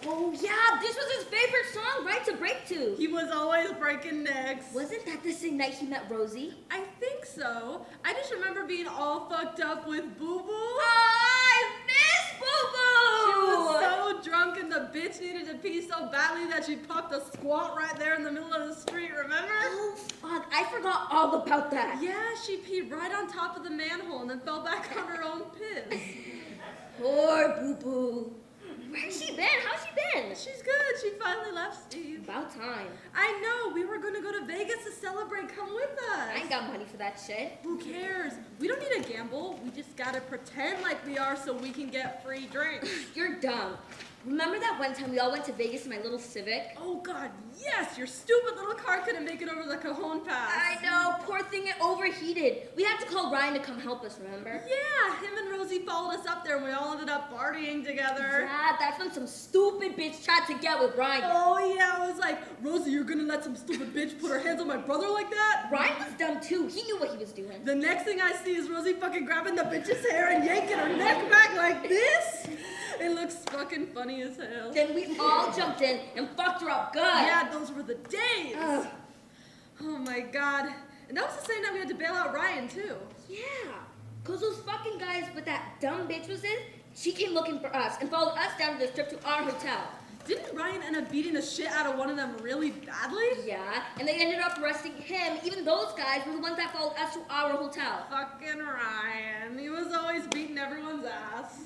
F: Oh, yeah, this was his favorite song, right, to break to.
L: He was always breaking necks.
F: Wasn't that the same night he met Rosie?
L: I think think so. I just remember being all fucked up with Boo Boo.
F: I miss Boo Boo!
L: She was so drunk and the bitch needed to pee so badly that she popped a squat right there in the middle of the street, remember?
F: Oh, fuck, I forgot all about that.
L: Yeah, she peed right on top of the manhole and then fell back on her own piss.
F: Poor Boo Boo. Where's she been? How's she been?
L: She's good. She finally left Steve.
F: About time.
L: I know. We were going to go to Vegas to celebrate. Come with us.
F: I ain't got money for that shit.
L: Who cares? We don't need to gamble. We just got to pretend like we are so we can get free drinks.
F: You're dumb. Remember that one time we all went to Vegas in my little Civic?
L: Oh, God, yes. Your stupid little car couldn't make it over the Cajon Pass.
F: I know. Poor thing, it overheated. We had to call Ryan to come help us, remember?
L: Yeah, him and Rosie followed us up there and we all ended up partying together.
F: Yeah, that's when some stupid bitch tried to get with Ryan.
L: Oh, yeah. It was like, Rosie, you're going to let some stupid bitch put her hands on my brother like that?
F: Ryan was dumb, too. He knew what he was doing.
L: The next thing I see is Rosie fucking grabbing the bitch's hair and yanking her neck back like this. It looks fucking funny as hell.
F: Then we all jumped in and fucked her up good.
L: Yeah, those were the days.
F: Ugh.
L: Oh my God. And that was the same night we had to bail out Ryan too.
F: Yeah, cause those fucking guys with that dumb bitch was in, she came looking for us and followed us down to the strip to our hotel.
L: Didn't Ryan end up beating the shit out of one of them really badly?
F: Yeah, and they ended up arresting him. Even those guys were the ones that followed us to our hotel.
L: Fucking Ryan. He was always beating everyone's ass.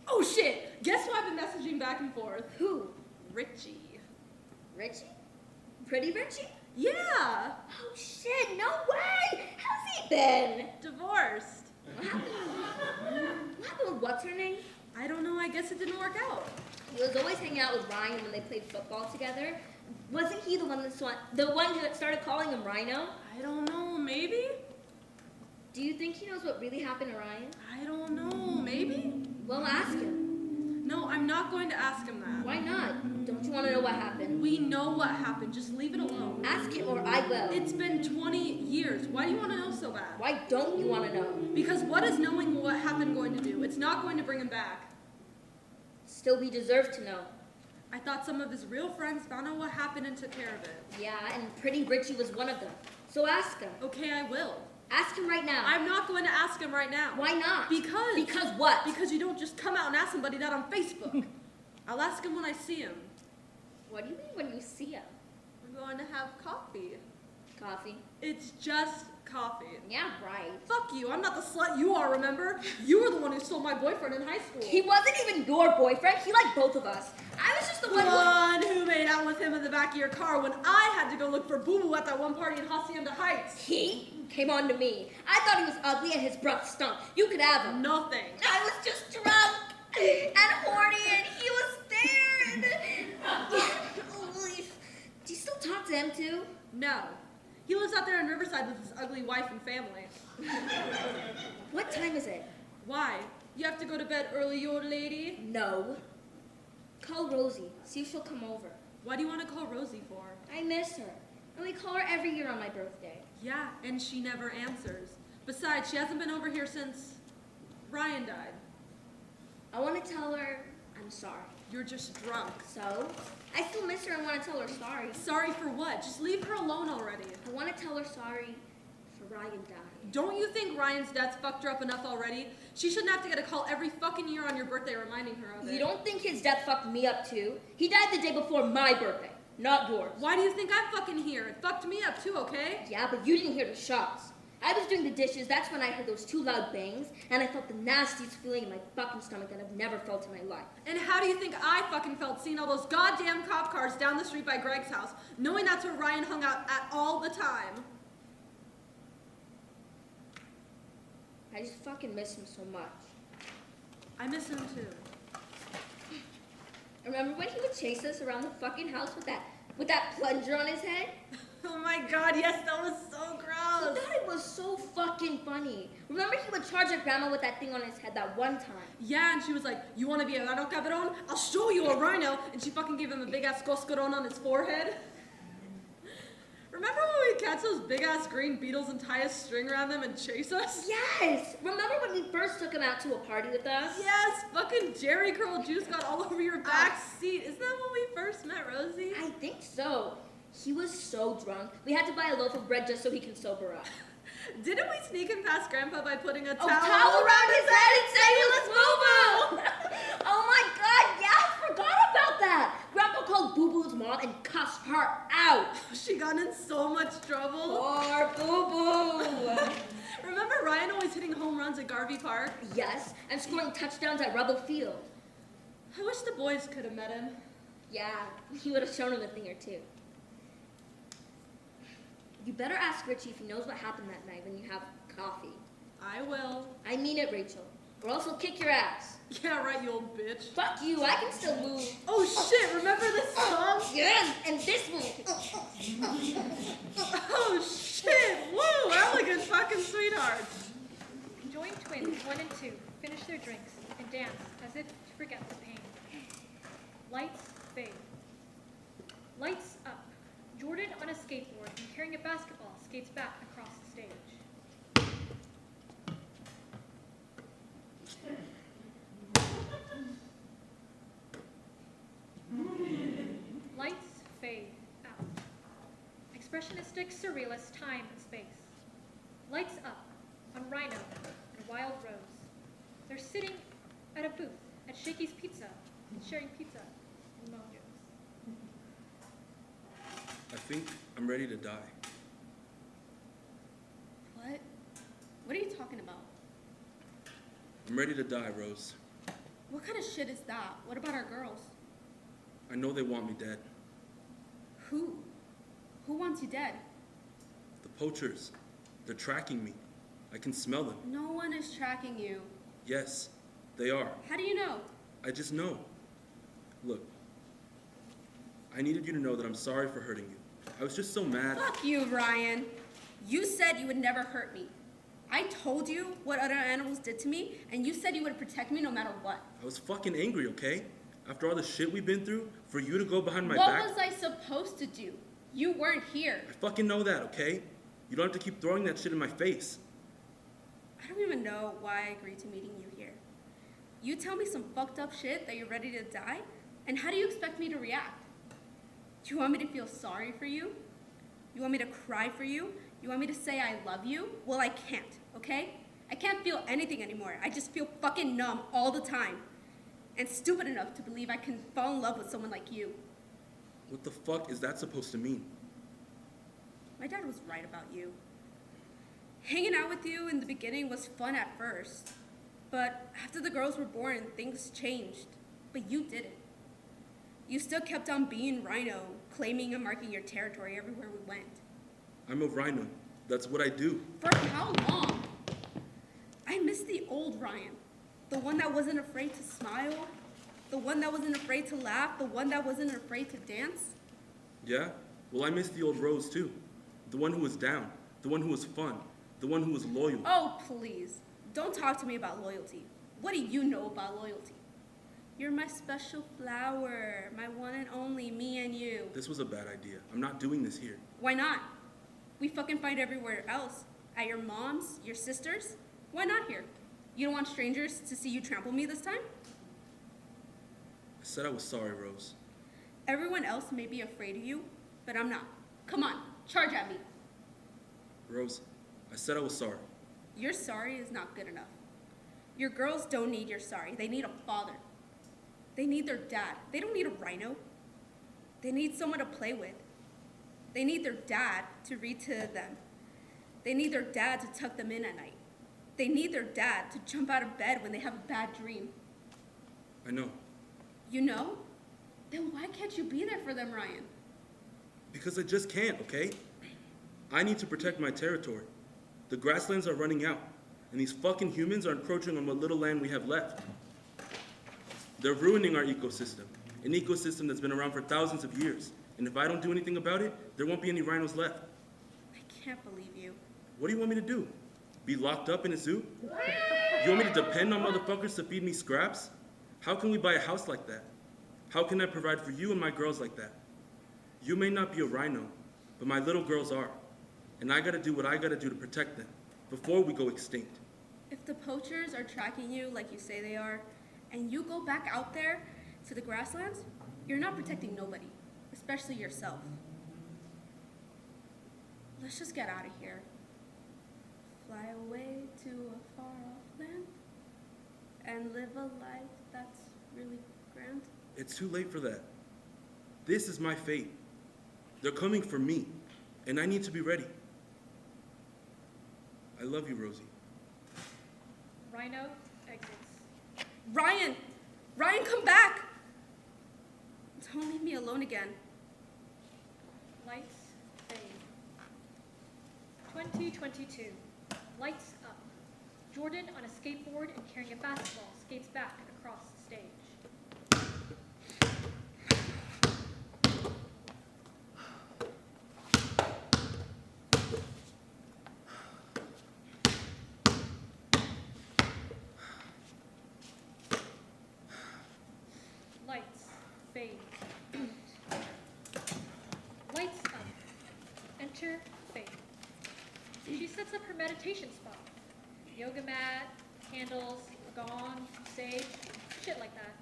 L: Oh shit! Guess who I've been messaging back and forth?
F: Who?
L: Richie.
F: Richie? Pretty Richie?
L: Yeah!
F: Oh shit, no way! How's he been?
L: Divorced.
F: What happened with what's her name?
L: I don't know, I guess it didn't work out.
F: He was always hanging out with Ryan when they played football together. Wasn't he the one that started calling him RHINO?
L: I don't know, maybe?
F: Do you think he knows what really happened to Ryan?
L: I don't know, maybe?
F: Well, ask him.
L: No, I'm not going to ask him that.
F: Why not? Don't you want to know what happened?
L: We know what happened, just leave it alone.
F: Ask him or I will.
L: It's been 20 years. Why do you want to know so bad?
F: Why don't you want to know?
L: Because what is knowing what happened going to do? It's not going to bring him back.
F: Still, we deserve to know.
L: I thought some of his real friends found out what happened and took care of it.
F: Yeah, and Pretty Richie was one of them. So ask him.
L: Okay, I will.
F: Ask him right now.
L: I'm not going to ask him right now.
F: Why not?
L: Because.
F: Because what?
L: Because you don't just come out and ask somebody that on Facebook. I'll ask him when I see him.
F: What do you mean when you see him?
L: We're going to have coffee.
F: Coffee?
L: It's just coffee.
F: Yeah, right.
L: Fuck you. I'm not the slut you are, remember? You were the one who stole my boyfriend in high school.
F: He wasn't even your boyfriend. He liked both of us. I was just the one
L: who made out with him in the back of your car when I had to go look for Boo Boo at that one party in Hacienda Heights.
F: He came on to me. I thought he was ugly and his breath stunk. You could have him.
L: Nothing.
F: I was just drunk and horny and he was there. Do you still talk to him too?
L: No. He lives out there in Riverside with his ugly wife and family.
F: What time is it?
L: Why? You have to go to bed early, you old lady?
F: No. Call Rosie. See if she'll come over.
L: Why do you want to call Rosie for?
F: I miss her. And we call her every year on my birthday.
L: Yeah, and she never answers. Besides, she hasn't been over here since Ryan died.
F: I want to tell her I'm sorry.
L: You're just drunk.
F: So? I still miss her and want to tell her sorry.
L: Sorry for what? Just leave her alone already.
F: I want to tell her sorry for Ryan dying.
L: Don't you think Ryan's death fucked her up enough already? She shouldn't have to get a call every fucking year on your birthday reminding her of it.
F: You don't think his death fucked me up too? He died the day before my birthday, not yours.
L: Why do you think I'm fucking here? It fucked me up too, okay?
F: Yeah, but you didn't hear the shots. I was doing the dishes, that's when I heard those two loud bangs, and I felt the nastiest feeling in my fucking stomach that I've never felt in my life.
L: And how do you think I fucking felt seeing all those goddamn cop cars down the street by Greg's house, knowing that's where Ryan hung out at all the time?
F: I just fucking miss him so much.
L: I miss him too.
F: Remember when he would chase us around the fucking house with that plunger on his head?
L: Oh my god, yes, that was so
F: I
L: gross.
F: thought it was so fucking funny. Remember he would charge at Grandma with that thing on his head that one time?
L: Yeah, and she was like, you want to be a rhino cabron? I'll show you a rhino. And she fucking gave him a big-ass coscaron on his forehead. Remember when we'd catch those big-ass green beetles and tie a string around them and chase us?
F: Yes! Remember when we first took him out to a party with us?
L: Yes, fucking Jerry curl juice got all over your back seat. Isn't that when we first met Rosie?
F: I think so. He was so drunk, we had to buy a loaf of bread just so he could sober up.
L: Didn't we sneak him past Grandpa by putting a towel
F: around his head and saying, let's boo-boo! Oh my God, yeah, I forgot about that. Grandpa called Boo-Boo's mom and cussed her out.
L: She got in so much trouble.
F: Poor Boo-Boo.
L: Remember Ryan always hitting home runs at Garvey Park?
F: Yes, and scoring touchdowns at Rebel Field.
L: I wish the boys could have met him.
F: Yeah, he would have shown him a thing or two. You better ask Richie if he knows what happened that night when you have coffee.
L: I will.
F: I mean it, Rachel. Or else he'll kick your ass.
L: Yeah, right, you old bitch.
F: Fuck you, I can still move.
L: Oh shit, remember this song?
F: Yes, and this one.
L: Oh shit, woo, elegant fucking sweetheart.
C: Join twins 1 and 2 finish their drinks and dance as if to forget the pain. Lights fade. Lights up. Jordan on a skateboard and carrying a basketball skates back across the stage. Lights fade out. Expressionistic, surrealist time and space. Lights up on RHINO and Wild Rose. They're sitting at a booth at Shakey's Pizza, sharing pizza and mojos.
I: I think I'm ready to die.
E: What? What are you talking about?
I: I'm ready to die, Rose.
E: What kind of shit is that? What about our girls?
I: I know they want me dead.
E: Who? Who wants you dead?
I: The poachers. They're tracking me. I can smell them.
E: No one is tracking you.
I: Yes, they are.
E: How do you know?
I: I just know. Look, I needed you to know that I'm sorry for hurting you. I was just so mad.
E: Fuck you, Ryan. You said you would never hurt me. I told you what other animals did to me, and you said you would protect me no matter what.
I: I was fucking angry, okay? After all the shit we've been through, for you to go behind my
E: What
I: back.
E: was I supposed to do? You weren't here.
I: I fucking know that, okay? You don't have to keep throwing that shit in my face.
E: I don't even know why I agreed to meeting you here. You tell me some fucked up shit that you're ready to die, and how do you expect me to react? Do you want me to feel sorry for you? You want me to cry for you? You want me to say I love you? Well, I can't, okay? I can't feel anything anymore. I just feel fucking numb all the time. And stupid enough to believe I can fall in love with someone like you.
I: What the fuck is that supposed to mean?
E: My dad was right about you. Hanging out with you in the beginning was fun at first, but after the girls were born, things changed. But you didn't. You still kept on being RHINO, claiming and marking your territory everywhere we went.
I: I'm a RHINO. That's what I do.
E: For how long? I miss the old Ryan. The one that wasn't afraid to smile, the one that wasn't afraid to laugh, the one that wasn't afraid to dance.
I: Yeah? Well, I miss the old Rose too. The one who was down, the one who was fun, the one who was loyal.
E: Oh, please. Don't talk to me about loyalty. What do you know about loyalty? You're my special flower, my one and only, me and you.
I: This was a bad idea. I'm not doing this here.
E: Why not? We fucking fight everywhere else. At your mom's, your sister's. Why not here? You don't want strangers to see you trample me this time?
I: I said I was sorry, Rose.
E: Everyone else may be afraid of you, but I'm not. Come on, charge at me.
I: Rose, I said I was sorry.
E: Your sorry is not good enough. Your girls don't need your sorry. They need a father. They need their dad. They don't need a RHINO. They need someone to play with. They need their dad to read to them. They need their dad to tuck them in at night. They need their dad to jump out of bed when they have a bad dream.
I: I know.
E: You know? Then why can't you be there for them, Ryan?
I: Because I just can't, okay? I need to protect my territory. The grasslands are running out, and these fucking humans are encroaching on what little land we have left. They're ruining our ecosystem, an ecosystem that's been around for thousands of years. And if I don't do anything about it, there won't be any rhinos left.
E: I can't believe you.
I: What do you want me to do? Be locked up in a zoo? You want me to depend on motherfuckers to feed me scraps? How can we buy a house like that? How can I provide for you and my girls like that? You may not be a RHINO, but my little girls are. And I gotta do what I gotta do to protect them before we go extinct.
E: If the poachers are tracking you like you say they are, and you go back out there to the grasslands, you're not protecting nobody, especially yourself. Let's just get out of here. Fly away to a far-off land and live a life that's really grand.
I: It's too late for that. This is my fate. They're coming for me, and I need to be ready. I love you, Rosie.
C: RHINO exits.
E: Ryan! Ryan, come back! Don't leave me alone again.
C: Lights fade. 2022. Lights up. Jordan on a skateboard and carrying a basketball skates back across the stage. Lights fade. Lights up. Enter Faith. She sets up her meditation spot. Yoga mat, candles, a gong, sage, shit like that.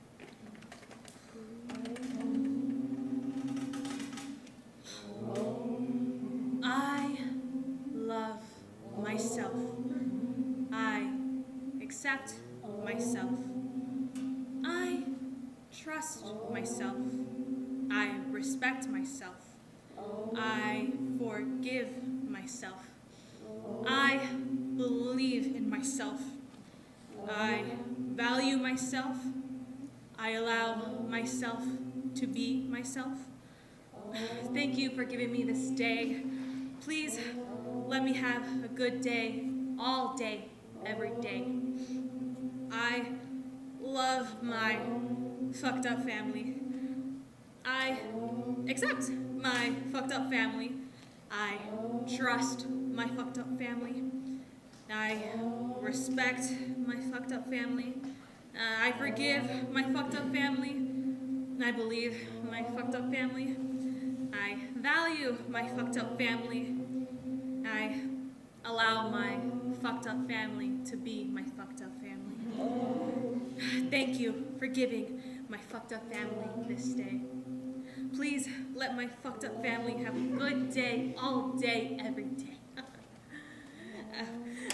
E: I love myself. I accept myself. I trust myself. I respect myself. I forgive myself. I believe in myself. I value myself. I allow myself to be myself. Thank you for giving me this day. Please let me have a good day, all day, every day. I love my fucked up family. I accept my fucked up family. I trust my fucked up family. I respect my fucked up family. I forgive my fucked up family. I believe my fucked up family. I value my fucked up family. I allow my fucked up family to be my fucked up family. Thank you for giving my fucked up family this day. Please let my fucked up family have a good day, all day, every day.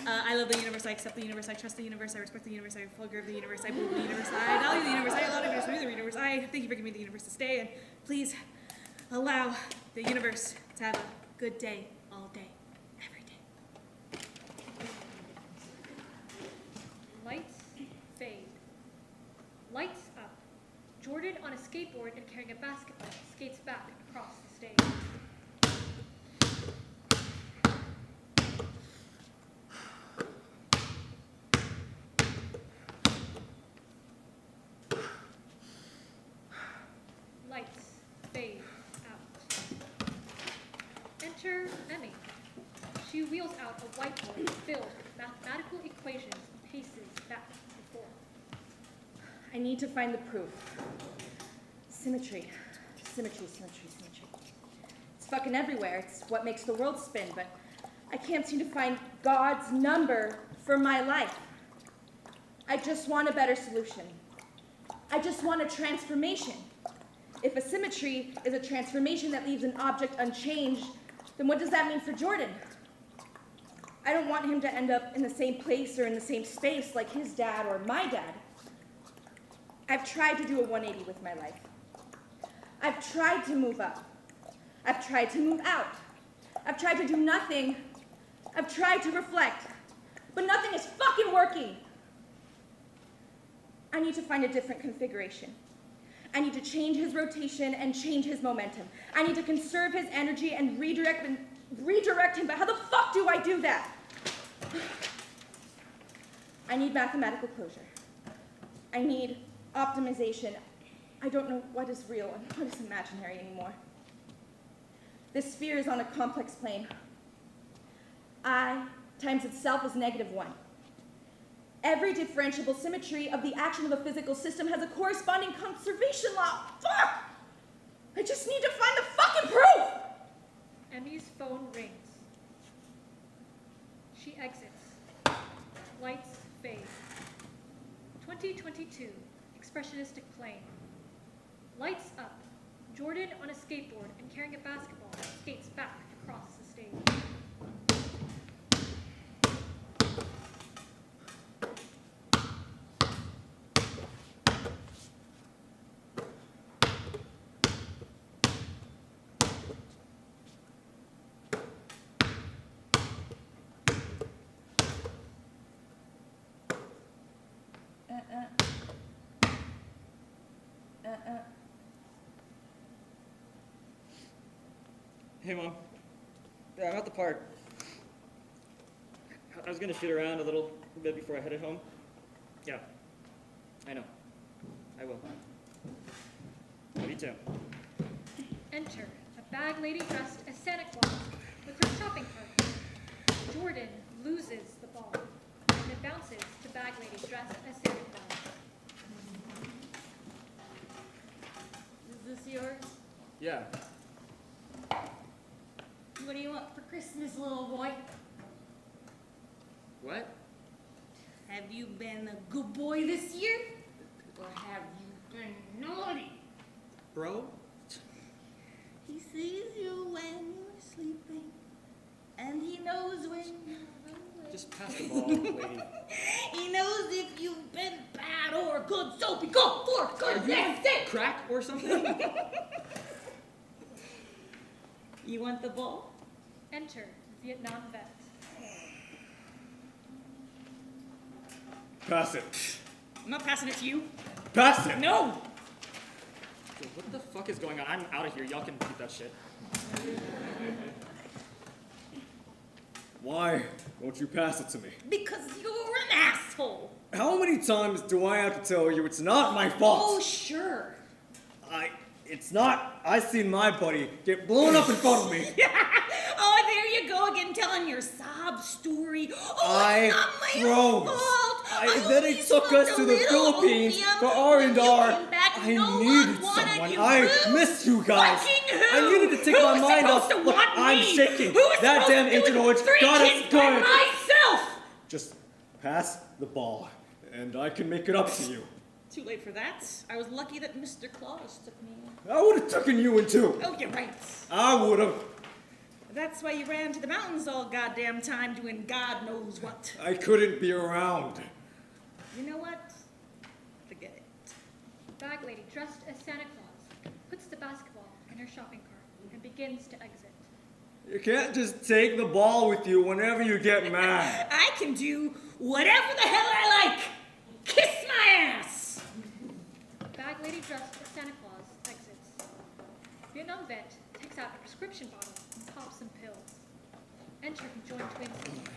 E: I love the universe, I accept the universe, I trust the universe, I respect the universe, I forgive the universe, I believe the universe, I value the universe, I allow the universe to be the universe, I thank you for giving me the universe this day, and please allow the universe to have a good day, all day, every day.
C: Lights fade. Lights up. Jordan on a skateboard and carrying a basketball skates back across the stage. Lights fade out. Enter Emmy. She wheels out a whiteboard filled with mathematical equations and paces back and forth.
J: I need to find the proof. Symmetry. Symmetry, symmetry, symmetry. It's fucking everywhere. It's what makes the world spin, but I can't seem to find God's number for my life. I just want a better solution. I just want a transformation. If a symmetry is a transformation that leaves an object unchanged, then what does that mean for Jordan? I don't want him to end up in the same place or in the same space like his dad or my dad. I've tried to do a 180 with my life. I've tried to move up. I've tried to move out. I've tried to do nothing. I've tried to reflect. But nothing is fucking working. I need to find a different configuration. I need to change his rotation and change his momentum. I need to conserve his energy and redirect him, but how the fuck do I do that? I need mathematical closure. I need optimization. I don't know what is real and what is imaginary anymore. This sphere is on a complex plane. I times itself is -1. Every differentiable symmetry of the action of a physical system has a corresponding conservation law. Fuck! I just need to find the fucking proof!
C: Emmy's phone rings. She exits. Lights fade. 2022, expressionistic plane. Lights up. Jordan on a skateboard and carrying a basketball skates back across the stage.
B: Hey, Mom. Yeah, I'm at the park. I was gonna shoot around a little bit before I headed home. Yeah, I know. I will. Love you too.
C: Enter a bag lady dressed as Santa Claus with her shopping cart. Jordan loses the ball, and it bounces to bag lady dressed as Santa Claus.
G: Is this yours?
B: Yeah.
G: What do you want for Christmas, little boy?
B: What?
G: Have you been a good boy this year? Or have you been naughty?
B: Bro?
G: He sees you when you're sleeping, and he knows when you're awake.
B: Just pass the ball, lady.
G: He knows if you've been bad or good, so be good for goodness sake.
B: Crack or something?
G: You want the ball?
C: Enter Vietnam vet.
K: Pass it.
G: I'm not passing it to you.
K: Pass it!
G: No!
B: Yo, what the fuck is going on? I'm out of here. Y'all can keep that shit.
K: Why won't you pass it to me?
G: Because you're an asshole.
K: How many times do I have to tell you it's not my fault?
G: Oh, sure.
K: It's not. I seen my buddy get blown up in front of me.
G: Oh, there you go again, telling your sob story. Oh,
K: I
G: it's not my
K: froze.
G: fault.
K: Then he took us to the Philippines for R&R. I needed someone. I miss you guys. I needed to take my mind off. Look, I'm shaking. That damn Agent Orange got us good.
G: Myself.
K: Just pass the ball, and I can make it up to you.
G: Too late for that. I was lucky that Mr. Claus took me.
K: I would have taken you in too.
G: Oh, you're right.
K: I would have.
G: That's why you ran to the mountains all goddamn time doing God knows what.
K: I couldn't be around.
G: You know what? Forget it.
C: Bag lady dressed as Santa Claus puts the basketball in her shopping cart and begins to exit.
K: You can't just take the ball with you whenever you get mad.
G: I can do whatever the hell I like. Kiss my ass.
C: Bag lady dressed as Santa Claus exits. Vietnam vet takes out a prescription bottle and pops some pills. Enter conjoined twin sisters.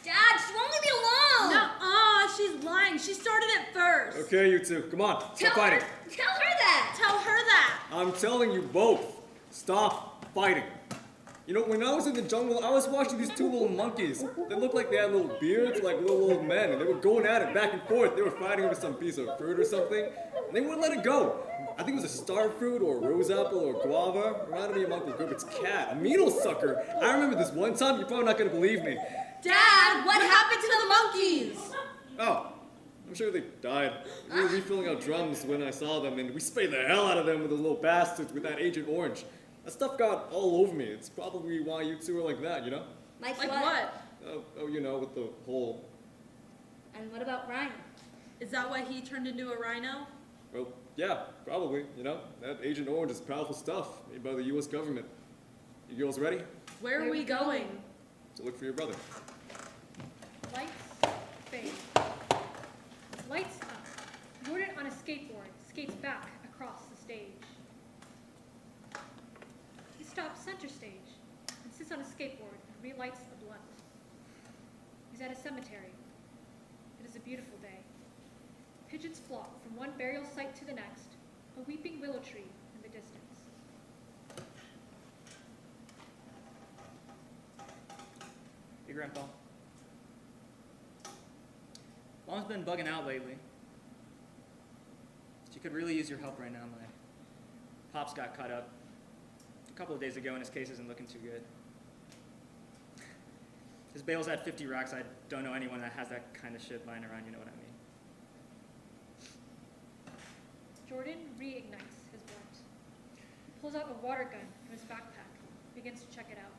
F: Dad, she won't leave me alone.
J: Nuh-uh, she's lying. She started it first.
K: Okay, you two, come on, stop fighting.
F: Tell her that.
J: Tell her that.
K: I'm telling you both, stop fighting. You know, when I was in the jungle, I was watching these two little monkeys. They looked like they had little beards, like little old men, and they were going at it back and forth. They were fighting over some piece of fruit or something, and they wouldn't let it go. I think it was a star fruit or a rose apple or guava. Reminded me of Uncle Griffith's cat, a needle sucker. I remember this one time, you're probably not gonna believe me.
J: Dad, what happened to the monkeys?
K: Oh, I'm sure they died. We were refilling our drums when I saw them, and we sprayed the hell out of them with those little bastards with that Agent Orange. That stuff got all over me. It's probably why you two are like that, you know?
F: Like
J: Like
F: what?
J: what?
K: Oh, you know, with the whole...
F: And what about Ryan?
J: Is that why he turned into a rhino?
K: Well, yeah, probably, you know? That Agent Orange is powerful stuff made by the U.S. government. You girls ready?
J: Where are we going?
K: To look for your brother.
C: Lights fade. Lights up. Jordan on a skateboard skates back across the stage. He stops center stage and sits on a skateboard and relights a blunt. He's at a cemetery. It is a beautiful day. Pigeons flock from one burial site to the next, a weeping willow tree in the distance.
B: Hey, Grandpa. Mom's been bugging out lately. She could really use your help right now. My pops got caught up a couple of days ago and his case isn't looking too good. His bail's at 50 racks. I don't know anyone that has that kind of shit lying around, you know what I mean.
C: Jordan reignites his blunt. He pulls out a water gun from his backpack, begins to check it out.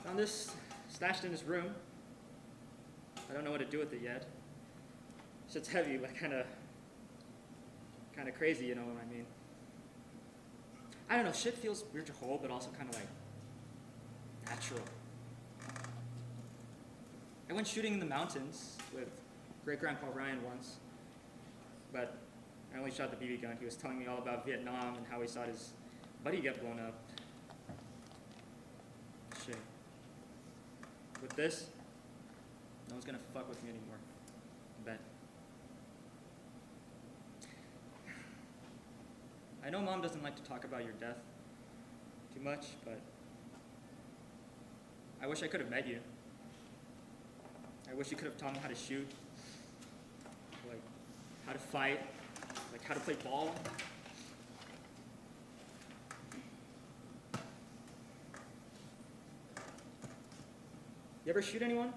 B: Found this stashed in his room. I don't know what to do with it yet. Shit's heavy, like kind of crazy, you know what I mean? I don't know, shit feels weird to hold, but also kind of like natural. I went shooting in the mountains with great-grandpa Ryan once, but
M: I only shot the BB gun. He was telling me all about Vietnam and how he saw his buddy get blown up. Shit. With this, no one's gonna fuck with me anymore. I bet. I know Mom doesn't like to talk about your death too much, but I wish I could have met you. I wish you could have taught me how to shoot, like how to fight, like how to play ball. You ever shoot anyone?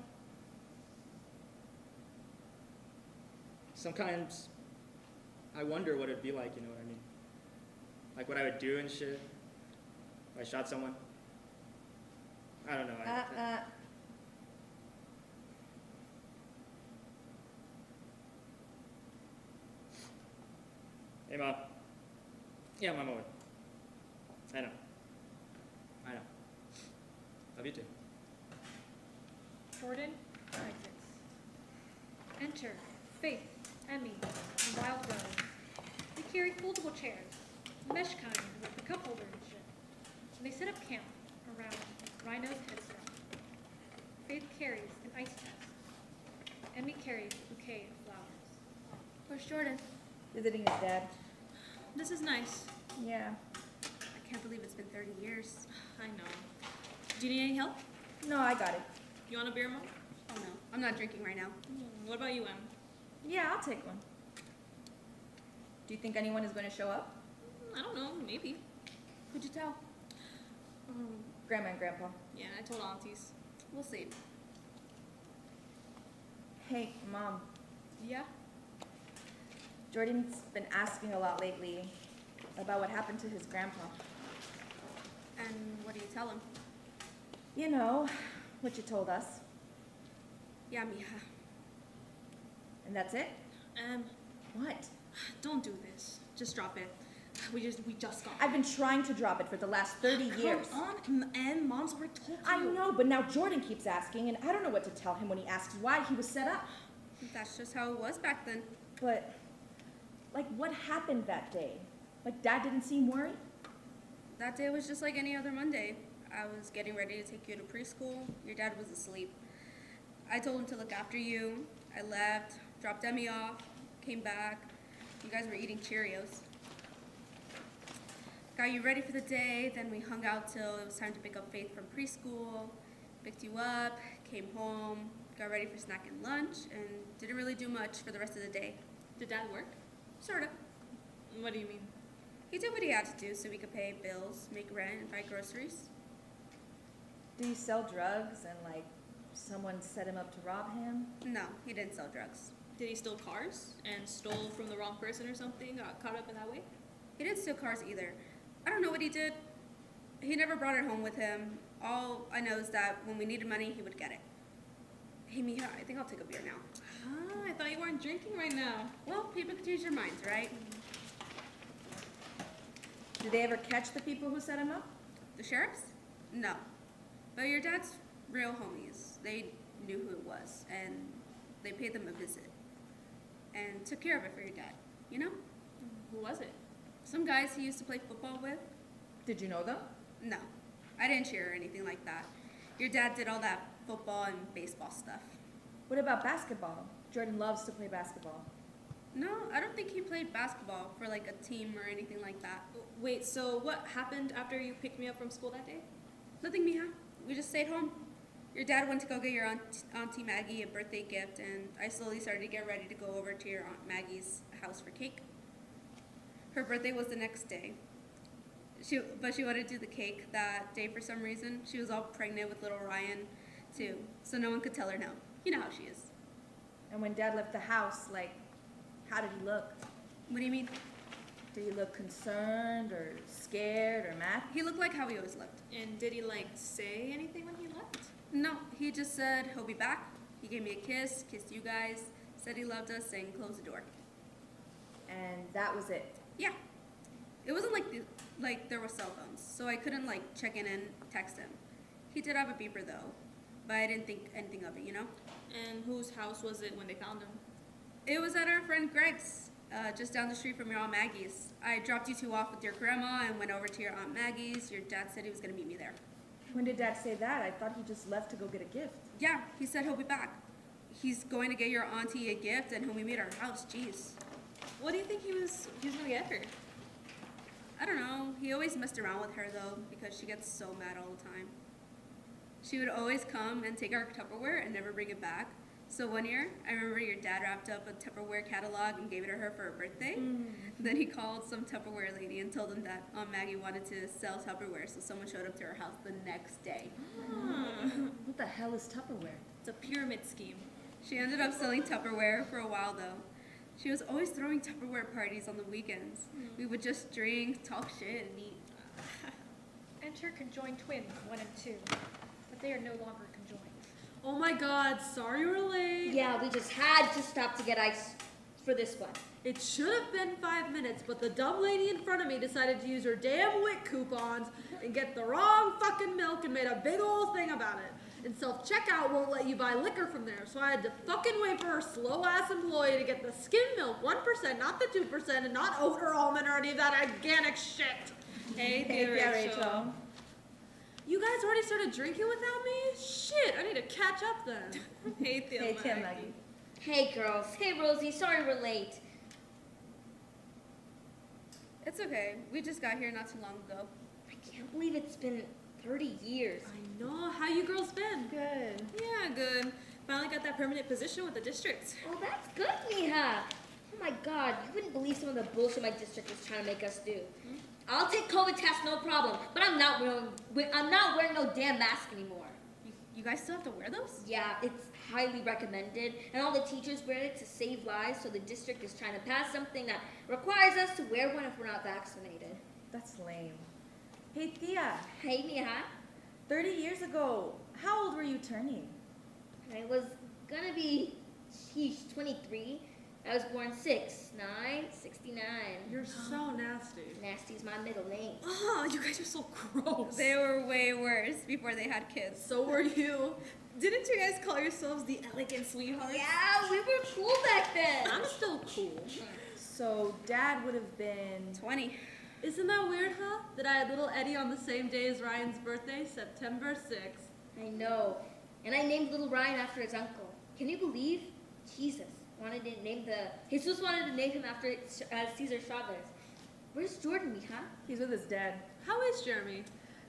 M: Sometimes I wonder what it'd be like, you know what I mean? Like what I would do and shit if I shot someone. I don't know. Hey, Mom. Yeah, Mom, over. I know. Love you too.
C: Jordan exits. Enter Faith, Emmy, and Wild Rose. They carry foldable chairs, mesh kind with the cup holder and shit. And they set up camp around RHINO's headstone. Faith carries an ice chest. Emmy carries a bouquet of flowers.
E: Where's Jordan?
J: Visiting his dad.
E: This is nice.
J: Yeah.
E: I can't believe it's been 30 years. I know. Do you need any help?
J: No, I got it.
E: You want a beer, Mom?
F: Oh no, I'm not drinking right now.
E: What about you, Em?
J: Yeah, I'll take one. Do you think anyone is going to show up?
E: I don't know, maybe.
J: Who'd you tell? Grandma and Grandpa.
E: Yeah, I told aunties. We'll see.
J: Hey, Mom.
E: Yeah?
J: Jordan's been asking a lot lately about what happened to his grandpa.
F: And what do you tell him?
J: You know, what you told us.
F: Yeah, mija.
J: And that's it? What?
E: Don't do this. Just drop it. We just got.
J: I've been trying to drop it for the last 30 years.
E: Come on, and Mom's already told you.
J: I know, but now Jordan keeps asking, and I don't know what to tell him when he asks why he was set up.
F: That's just how it was back then.
J: But, like, what happened that day? Like, Dad didn't seem worried?
F: That day was just like any other Monday. I was getting ready to take you to preschool. Your dad was asleep. I told him to look after you. I left, dropped Emmy off, came back. You guys were eating Cheerios. Got you ready for the day, then we hung out till it was time to pick up Faith from preschool. Picked you up, came home, got ready for snack and lunch, and didn't really do much for the rest of the day.
E: Did Dad work?
F: Sorta.
E: What do you mean?
F: He did what he had to do so we could pay bills, make rent, and buy groceries.
J: Do you sell drugs and, like, someone set him up to rob him?
F: No, he didn't sell drugs.
E: Did he steal cars and stole from the wrong person or something? Got caught up in that way?
F: He didn't steal cars either. I don't know what he did. He never brought it home with him. All I know is that when we needed money, he would get it. Hey, Mija, I think I'll take a beer now.
E: Ah, I thought you weren't drinking right now.
F: Well, people can change their minds, right?
J: Did they ever catch the people who set him up?
F: The sheriffs? No. But your dad's real homies. They knew who it was, and they paid them a visit. And took care of it for your dad, you know?
E: Who was it?
F: Some guys he used to play football with.
J: Did you know them?
F: No. I didn't cheer or anything like that. Your dad did all that football and baseball stuff.
J: What about basketball? Jordan loves to play basketball.
F: No, I don't think he played basketball for like a team or anything like that.
E: Wait, so what happened after you picked me up from school that day?
F: Nothing, Mija. We just stayed home. Your dad went to go get your Auntie Maggie a birthday gift, and I slowly started to get ready to go over to your Aunt Maggie's house for cake. Her birthday was the next day. But she wanted to do the cake that day for some reason. She was all pregnant with little Ryan, too, so no one could tell her no. You know how she is.
J: And when Dad left the house, like, how did he look?
F: What do you mean?
J: Did he look concerned or scared or mad?
F: He looked like how he always looked.
E: And did he, like, say anything when he left?
F: No, he just said he'll be back. He gave me a kiss, kissed you guys, said he loved us, and closed the door.
J: And that was it?
F: Yeah. It wasn't like there were cell phones, so I couldn't like check in and text him. He did have a beeper though, but I didn't think anything of it, you know?
E: And whose house was it when they found him?
F: It was at our friend Greg's.
N: just down the street from your Aunt Maggie's. I dropped you two off with your grandma and went over to your Aunt Maggie's. Your dad said he was going to meet me there.
D: When did Dad say that? I thought he just left to go get a gift.
N: Yeah, he said he'll be back. He's going to get your auntie a gift and he'll meet me at our house. Jeez.
E: What do you think he was going to get her?
N: I don't know. He always messed around with her though because she gets so mad all the time. She would always come and take our Tupperware and never bring it back. So one year, I remember your dad wrapped up a Tupperware catalog and gave it to her for her birthday. Then he called some Tupperware lady and told them that Aunt Maggie wanted to sell Tupperware, so someone showed up to her house the next day.
D: What the hell is Tupperware?
E: It's a pyramid scheme.
N: She ended up selling Tupperware for a while though. She was always throwing Tupperware parties on the weekends. We would just drink, talk shit, and eat.
C: Enter conjoined twins 1 and 2, but they are no longer conjoined.
L: Oh my god, sorry we're late.
F: Yeah, we just had to stop to get ice for this one.
L: It should have been 5 minutes, but the dumb lady in front of me decided to use her damn WIC coupons and get the wrong fucking milk and made a big old thing about it. And self-checkout won't let you buy liquor from there, so I had to fucking wait for her slow-ass employee to get the skim milk 1%, not the 2%, and not oat or almond or any of that organic shit.
E: Hey, Rachel.
L: You guys already started drinking without me? Shit, I need to catch up then.
E: Hey, Tia Maggie.
F: Hey, girls. Hey, Rosie. Sorry we're late.
N: It's okay. We just got here not too long ago.
F: I can't believe it's been 30 years.
L: I know. How you girls been?
E: Good. Yeah, good. Finally got that permanent position with the district.
F: Oh, that's good, Mija. Oh my God, you wouldn't believe some of the bullshit my district is trying to make us do. I'll take COVID tests, no problem, but I'm not wearing no damn mask anymore.
N: You guys still have to wear those?
F: Yeah, it's highly recommended, and all the teachers wear it to save lives, so the district is trying to pass something that requires us to wear one if we're not vaccinated.
D: That's lame. Hey, Tia.
F: Hey, Mija.
D: 30 years ago, how old were you turning?
F: I was gonna be, 23. I was born 6'9", 69.
L: You're so nasty.
F: Nasty's my middle name.
L: Oh, you guys are so gross.
N: They were way worse before they had kids.
L: So were you.
E: Didn't you guys call yourselves the elegant sweethearts?
F: Yeah, we were cool back then.
L: I'm still cool.
D: So Dad would have been
N: 20.
L: Isn't that weird, huh? That I had little Eddie on the same day as Ryan's birthday, September 6th.
F: I know. And I named little Ryan after his uncle. Can you believe? Jesus Jesus wanted to name him after Cesar Chavez. Where's Jordan, Mija?
D: He's with his dad.
L: How is Jeremy?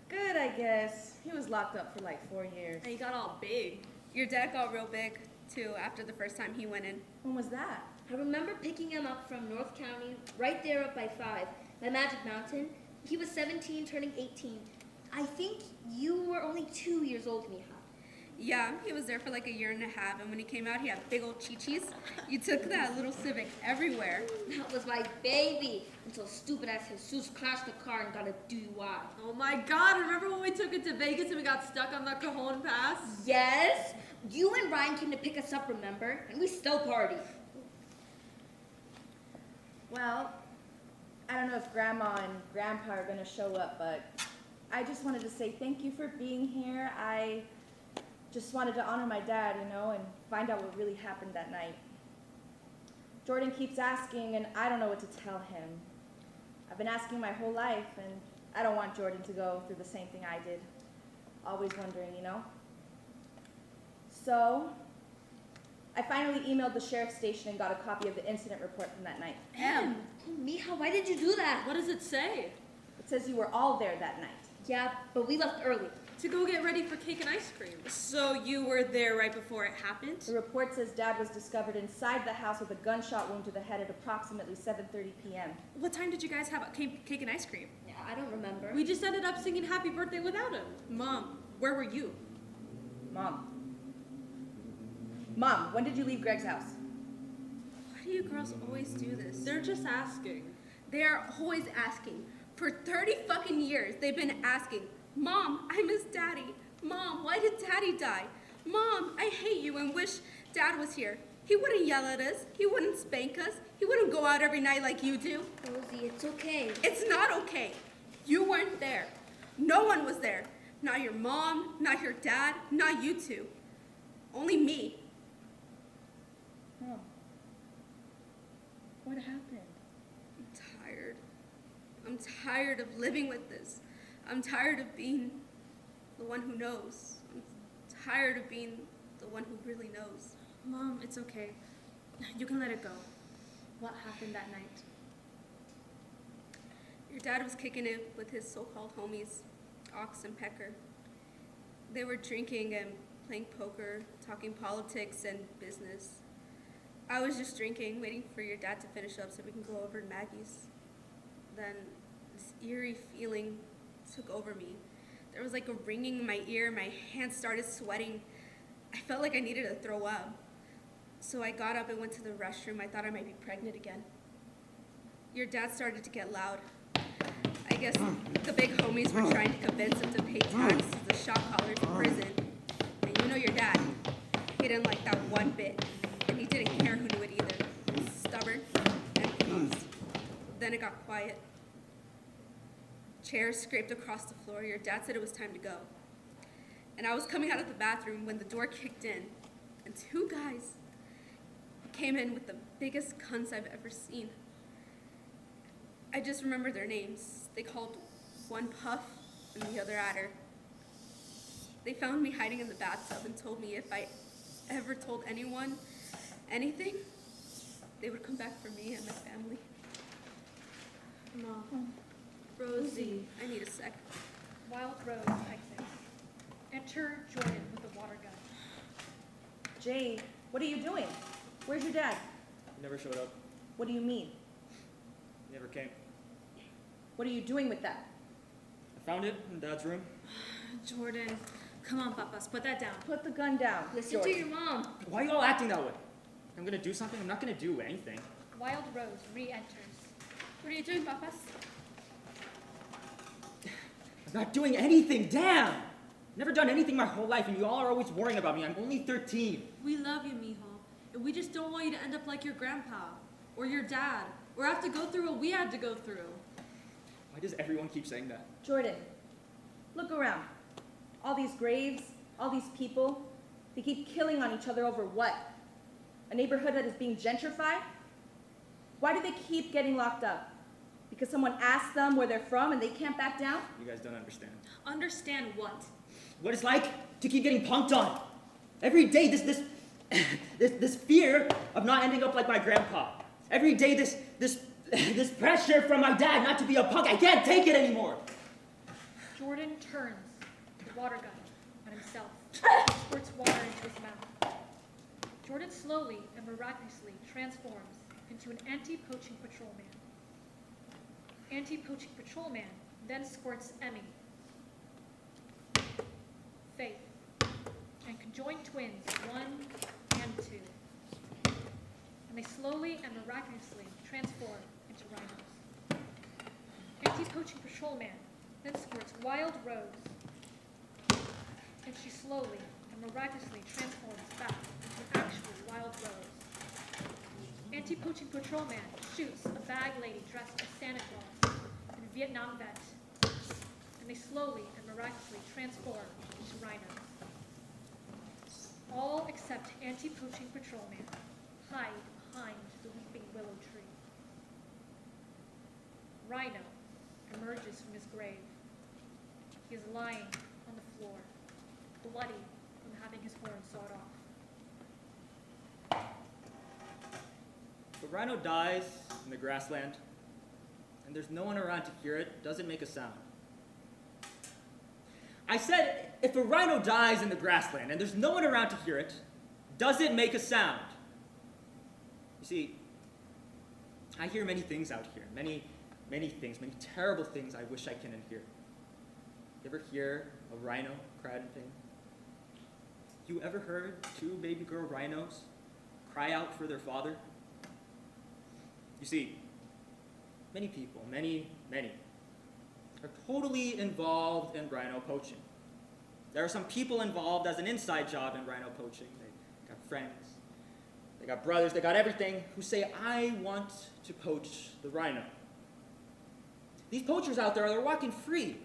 D: Good, I guess. He was locked up for like 4 years.
E: And he got all big.
N: Your dad got real big, too, after the first time he went in.
D: When was that?
F: I remember picking him up from North County, right there up by 5, by Magic Mountain. He was 17, turning 18. I think you were only 2 years old, Mija.
N: Yeah, he was there for like a year and a half, and when he came out, he had big old chichis. You took that little Civic everywhere.
F: That was my baby, until stupid-ass Jesus crashed the car and got a DUI.
L: Oh my God, remember when we took it to Vegas and we got stuck on the Cajon Pass?
F: Yes, you and Ryan came to pick us up, remember? And we still party.
D: Well, I don't know if Grandma and Grandpa are gonna show up, but I just wanted to say thank you for being here. I just wanted to honor my dad, you know, and find out what really happened that night. Jordan keeps asking, and I don't know what to tell him. I've been asking my whole life, and I don't want Jordan to go through the same thing I did. Always wondering, you know? So, I finally emailed the sheriff's station and got a copy of the incident report from that night.
F: Oh, Mija, why did you do that?
L: What does it say?
D: It says you were all there that night.
F: Yeah, but we left early.
L: To go get ready for cake and ice cream.
E: So you were there right before it happened?
D: The report says Dad was discovered inside the house with a gunshot wound to the head at approximately 7:30 p.m.
E: What time did you guys have cake and ice cream?
F: Yeah, I don't remember.
L: We just ended up singing happy birthday without him.
E: Mom, where were you?
D: Mom, when did you leave Greg's house?
N: Why do you girls always do this?
L: They're just asking.
N: They are always asking. For 30 fucking years, they've been asking, Mom, I miss Daddy. Mom, why did Daddy die? Mom, I hate you and wish Dad was here. He wouldn't yell at us. He wouldn't spank us. He wouldn't go out every night like you do.
F: Rosie, it's okay.
N: It's not okay. You weren't there. No one was there. Not your mom, not your dad, not you two. Only me.
D: Oh.
J: What happened?
N: I'm tired. I'm tired of living with this. I'm tired of being the one who knows. I'm tired of being the one who really knows.
E: Mom, it's okay. You can let it go. What happened that night?
N: Your dad was kicking it with his so-called homies, Ox and Pecker. They were drinking and playing poker, talking politics and business. I was just drinking, waiting for your dad to finish up so we can go over to Maggie's. Then this eerie feeling took over me. There was like a ringing in my ear, my hands started sweating. I felt like I needed to throw up. So I got up and went to the restroom. I thought I might be pregnant again. Your dad started to get loud. I guess the big homies were trying to convince him to pay taxes to shot callers in prison. And you know your dad. He didn't like that one bit. And he didn't care who knew it either. He was stubborn and pleased. Then it got quiet. Chairs scraped across the floor. Your dad said it was time to go. And I was coming out of the bathroom when the door kicked in. And two guys came in with the biggest guns I've ever seen. I just remember their names. They called one Puff and the other Adder. They found me hiding in the bathtub and told me if I ever told anyone anything, they would come back for me and my family.
E: Mom.
N: Rosie, I need a sec.
C: Wild Rose exits. Enter Jordan with a water gun.
J: Jay, what are you doing? Where's your dad?
M: He never showed up.
J: What do you mean?
M: He never came.
J: What are you doing with that?
M: I found it in Dad's room.
E: Jordan, come on, Papas, put that down.
J: Put the gun down.
F: Listen
J: Jordan.
F: to your mom.
M: Why are you all acting that way? I'm gonna do something. I'm not gonna do anything.
C: Wild Rose re-enters.
N: What are you doing, Papas?
M: I'm not doing anything. Damn! Never done anything my whole life, and you all are always worrying about me. I'm only 13.
L: We love you, mijo. And we just don't want you to end up like your grandpa or your dad or have to go through what we had to go through.
M: Why does everyone keep saying that?
J: Jordan, look around. All these graves, all these people, they keep killing on each other over what? A neighborhood that is being gentrified? Why do they keep getting locked up? Because someone asked them where they're from and they can't back down?
M: You guys don't understand.
L: Understand what?
M: What it's like to keep getting punked on. Every day, this fear of not ending up like my grandpa. Every day, this pressure from my dad not to be a punk. I can't take it anymore.
C: Jordan turns the water gun on himself, squirts water into his mouth. Jordan slowly and miraculously transforms into an anti-poaching patrolman. Anti-poaching patrolman then squirts Emmy, Faith, and conjoined twins 1 and 2. And they slowly and miraculously transform into rhinos. Anti-poaching patrolman then squirts Wild Rose, and she slowly and miraculously transforms back into an actual Wild Rose. Anti-poaching patrolman shoots a bag lady dressed as Santa Claus and a Vietnam vet, and they slowly and miraculously transform into rhinos. All except anti-poaching patrolman hide behind the weeping willow tree. Rhino emerges from his grave. He is lying on the floor, bloody from having his horn sawed off.
M: If a rhino dies in the grassland, and there's no one around to hear it, does it make a sound? I said, if a rhino dies in the grassland and there's no one around to hear it, does it make a sound? You see, I hear many things out here, many things, many terrible things I wish I couldn't hear. You ever hear a rhino cry in pain? You ever heard 2 baby girl rhinos cry out for their father? You see, many people, many, are totally involved in rhino poaching. There are some people involved as an inside job in rhino poaching. They got friends, they got brothers, they got everything, who say, I want to poach the rhino. These poachers out there, they're walking free,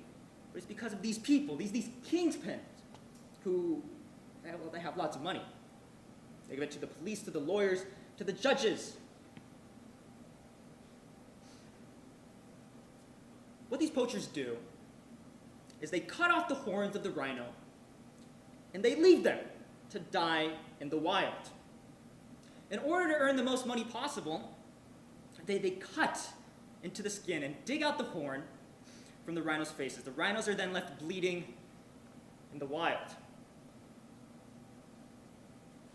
M: but it's because of these people, these kingpins, who, well, they have lots of money. They give it to the police, to the lawyers, to the judges. what these poachers do is they cut off the horns of the rhino and they leave them to die in the wild. In order to earn the most money possible, they cut into the skin and dig out the horn from the rhino's faces. The rhinos are then left bleeding in the wild.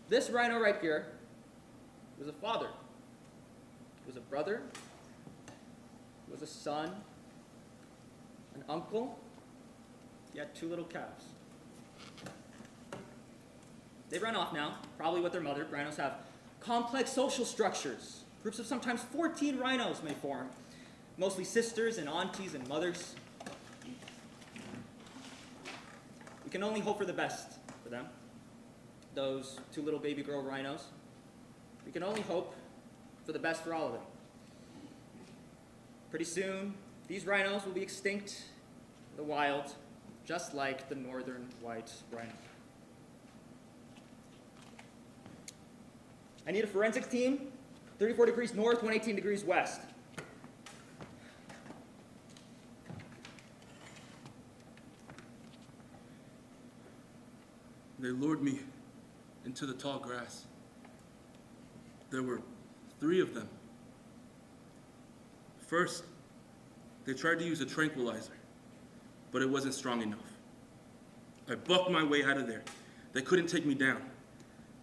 M: This rhino right here was a father. He was a brother. He was a son, an uncle. He had 2 little calves. They run off now, probably with their mother. Rhinos have complex social structures. Groups of sometimes 14 rhinos may form, mostly sisters and aunties and mothers. We can only hope for the best for them, those 2 little baby girl rhinos. We can only hope for the best for all of them. Pretty soon, these rhinos will be extinct in the wild, just like the northern white rhino. I need a forensics team, 34 degrees north, 118 degrees west.
I: They lured me into the tall grass. There were 3 of them. First, they tried to use a tranquilizer, but it wasn't strong enough. I bucked my way out of there. They couldn't take me down.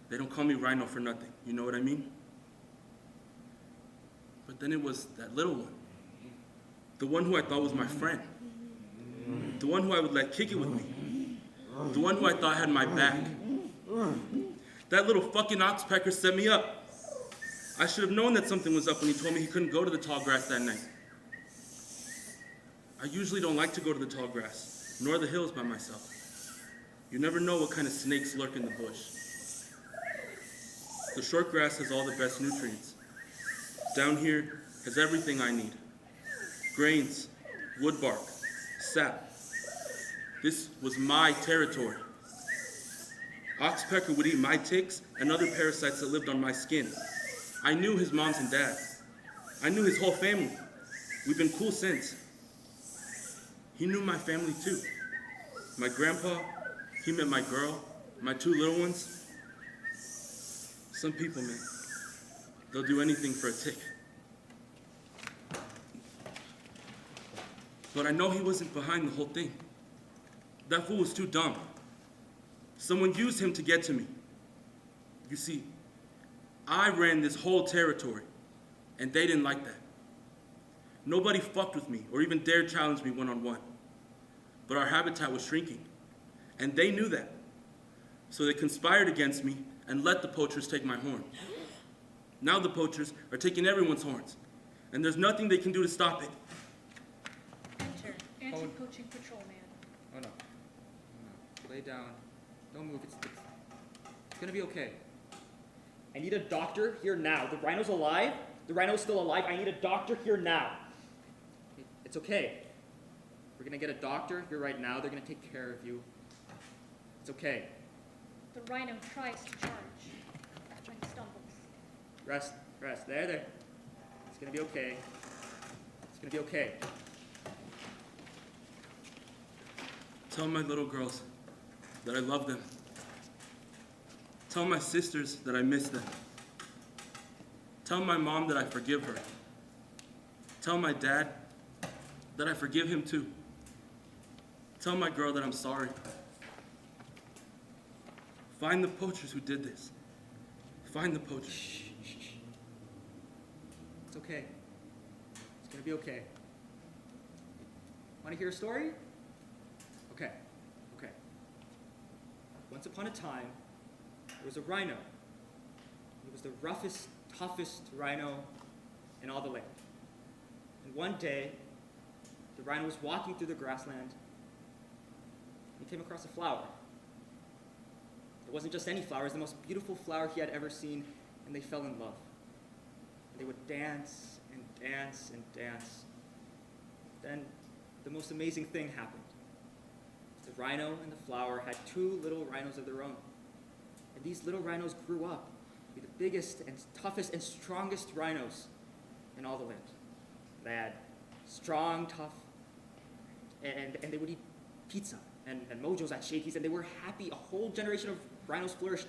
I: They don't call me Rhino for nothing, you know what I mean? But then it was that little one. The one who I thought was my friend. The one who I would let kick it with me. The one who I thought had my back. That little fucking oxpecker set me up. I should have known that something was up when he told me he couldn't go to the tall grass that night. I usually don't like to go to the tall grass, nor the hills by myself. You never know what kind of snakes lurk in the bush. The short grass has all the best nutrients. Down here has everything I need. Grains, wood bark, sap. This was my territory. Oxpecker would eat my ticks and other parasites that lived on my skin. I knew his moms and dads. I knew his whole family. We've been cool since. He knew my family too. My grandpa, he met my girl, my 2 little ones. Some people, man, they'll do anything for a tick. But I know he wasn't behind the whole thing. That fool was too dumb. Someone used him to get to me. You see, I ran this whole territory, and they didn't like that. Nobody fucked with me or even dared challenge me one-on-one. But our habitat was shrinking, and they knew that. So they conspired against me and let the poachers take my horn. Now the poachers are taking everyone's horns, and there's nothing they can do to stop it.
C: Enter anti-poaching patrolman.
M: Oh no. Lay down. Don't move. It's gonna be okay. I need a doctor here now. The rhino's alive. The rhino's still alive. I need a doctor here now. It's okay. We're gonna get a doctor here right now. They're gonna take care of you. It's okay.
C: The rhino tries to charge, but stumbles.
M: Rest. There. It's gonna be okay. It's gonna be okay.
I: Tell my little girls that I love them. Tell my sisters that I miss them. Tell my mom that I forgive her. Tell my dad that I forgive him too. Tell my girl that I'm sorry. Find the poachers who did this. Find the poachers.
M: It's okay. It's gonna be okay. Want to hear a story? Okay. Once upon a time, there was a rhino. He was the roughest, toughest rhino in all the land. And one day, the rhino was walking through the grassland. He came across a flower. It wasn't just any flower, it was the most beautiful flower he had ever seen, and they fell in love. And they would dance and dance and dance. Then the most amazing thing happened. The rhino and the flower had 2 little rhinos of their own. And these little rhinos grew up to be the biggest and toughest and strongest rhinos in all the land. They had strong, tough and they would eat pizza and mojos at Shakey's, and they were happy. A whole generation of rhinos flourished,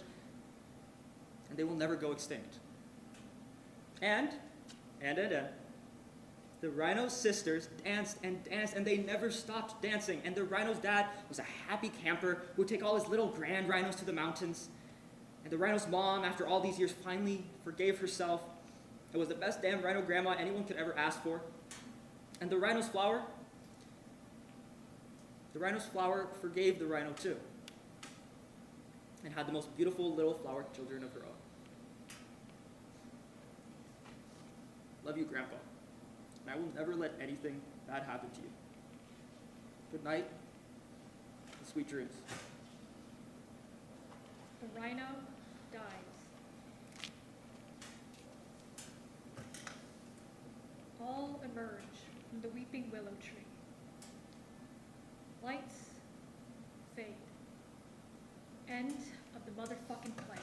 M: and they will never go extinct. And the rhino's sisters danced and danced, and they never stopped dancing. And the rhino's dad was a happy camper who would take all his little grand rhinos to the mountains. And the rhino's mom, after all these years, finally forgave herself. It was the best damn rhino grandma anyone could ever ask for. And the rhino's flower forgave the rhino too, and had the most beautiful little flower children of her own. Love you, Grandpa, and I will never let anything bad happen to you. Good night, and sweet dreams.
C: The rhino dies. All emerge from the weeping willow tree. Lights fade. End of the motherfucking play.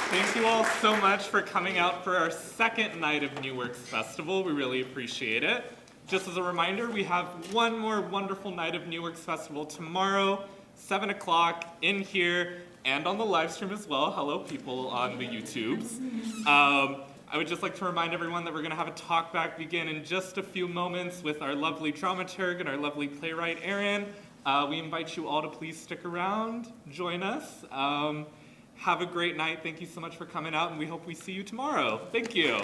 O: Thank you all so much for coming out for our second night of New Works Festival. We really appreciate it. Just as a reminder, we have one more wonderful night of New Works Festival tomorrow, 7 o'clock in here and on the live stream as well. Hello, people on the YouTubes. I would just like to remind everyone that we're going to have a talk back begin in just a few moments with our lovely dramaturg and our lovely playwright, Erin. We invite you all to please stick around, join us. Have a great night. Thank you so much for coming out, and we hope we see you tomorrow. Thank you.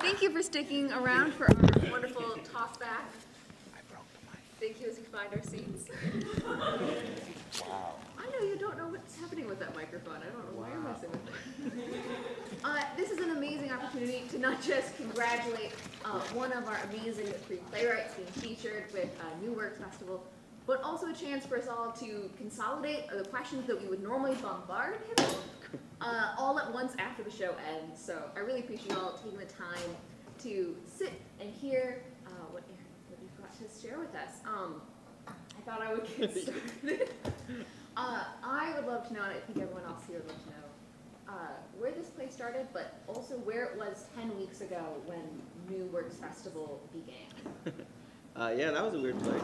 P: Thank you for sticking around for our wonderful talk back. Thank you as we find our seats.
Q: Wow.
P: I know you don't know what's happening with that microphone. I don't know why you're messing with it. This is an amazing opportunity to not just congratulate one of our amazing playwrights being featured with New Works Festival, but also a chance for us all to consolidate the questions that we would normally bombard him with all at once after the show ends. So I really appreciate you all taking the time to sit and hear what you've got to share with us. I thought I would get started. I would love to know, and I think everyone else here would love to know, where this play started, but also where it was 10 weeks ago when New Works Festival began.
B: Yeah, that was a weird play.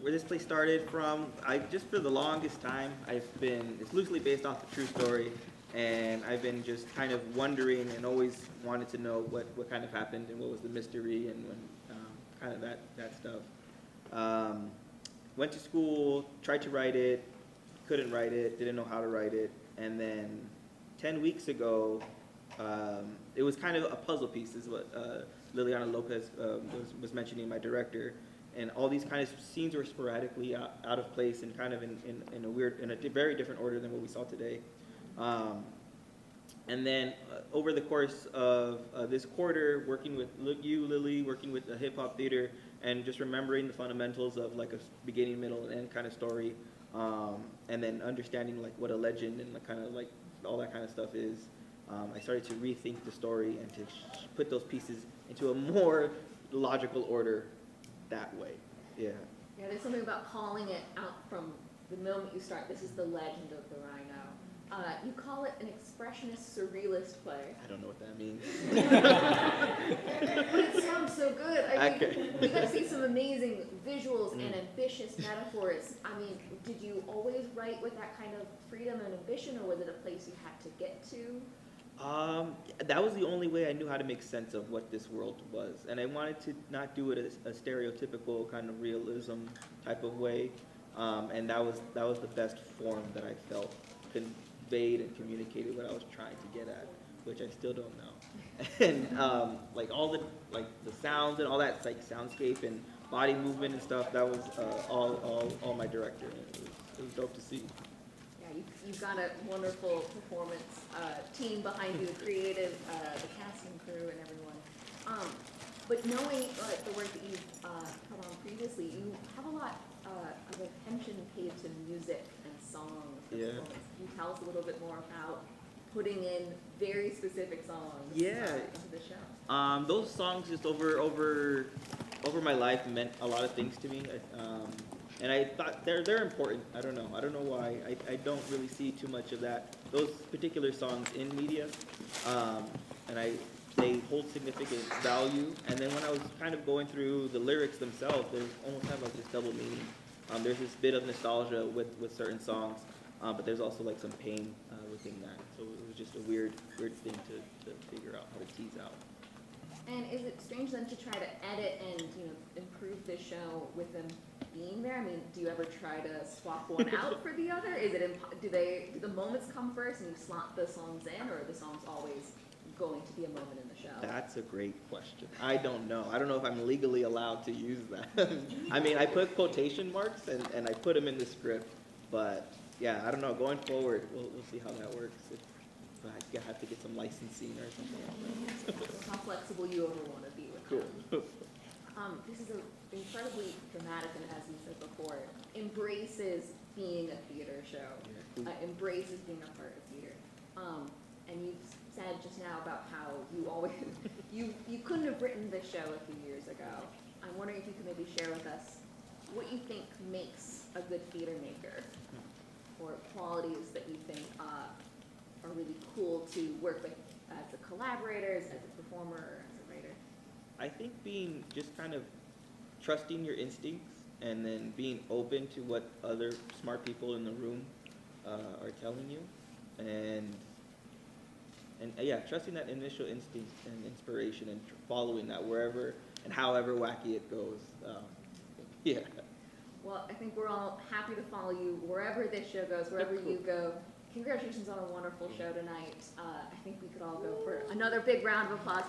B: Where this play started from, just for the longest time, it's loosely based off a true story, and I've been just kind of wondering and always wanted to know what kind of happened and what was the mystery and kind of that stuff. Went to school, tried to write it, couldn't write it, didn't know how to write it, and then 10 weeks ago, it was kind of a puzzle piece, is what Lillyanna Lopez was mentioning, my director, and all these kind of scenes were sporadically out of place and kind of in a very different order than what we saw today. And then over the course of this quarter, working with you, Lily, working with the hip hop theater, and just remembering the fundamentals of like a beginning, middle, and end kind of story, and then understanding like what a legend and kind of like all that kind of stuff is. I started to rethink the story and to put those pieces into a more logical order that way. Yeah.
P: Yeah, there's something about calling it out from the moment you start. This is the legend of the Rhino. You call it an expressionist surrealist play.
B: I don't know what that means.
P: But it sounds so good. I mean,
B: Okay.
P: we got to see some amazing visuals and ambitious metaphors. I mean, did you always write with that kind of freedom and ambition, or was it a place you had to get to?
B: That was the only way I knew how to make sense of what this world was. And I wanted to not do it as a stereotypical kind of realism type of way. And that was the best form that I felt conveyed and communicated what I was trying to get at, which I still don't know. And like all the sounds and all that, like soundscape and body movement and stuff, that was all my director. And it was dope to see.
P: You've got a wonderful performance team behind you, the creative, the casting crew, and everyone. But knowing the work that you've put on previously, you have a lot of attention paid to music and songs.
B: Yeah.
P: Can you tell us a little bit more about putting in very specific songs into the show?
B: Those songs just over my life meant a lot of things to me. And I thought they're important. I don't know why. I don't really see too much of those particular songs in media. And they hold significant value. And then when I was kind of going through the lyrics themselves, they almost have like this double meaning. There's this bit of nostalgia with certain songs, but there's also like some pain within that. So it was just a weird thing to figure out how to tease out.
P: And is it strange then to try to edit and improve this show with them being there? I mean, do you ever try to swap one out for the other? Is it do the moments come first and you slot the songs in, or are the songs always going to be a moment in the show?
B: That's a great question. I don't know. I don't know if I'm legally allowed to use that. I mean, I put quotation marks and I put them in the script, but yeah, I don't know. Going forward, we'll see how that works. I have to get some licensing or something like that.
P: How flexible you ever want to be with
B: Cool.
P: This is incredibly dramatic, and as you said before, embraces being a theater show, embraces being a part of theater. And you've said just now about how you always, you couldn't have written this show a few years ago. I'm wondering if you could maybe share with us what you think makes a good theater maker, or qualities that you think are really cool to work with as a collaborator, as a performer, or as a writer.
B: I think being just kind of trusting your instincts and then being open to what other smart people in the room are telling you, and yeah, trusting that initial instinct and inspiration and following that wherever and however wacky it goes. Yeah.
P: Well, I think we're all happy to follow you wherever this show goes, wherever you go. Congratulations on a wonderful show tonight. I think we could all go for another big round of applause.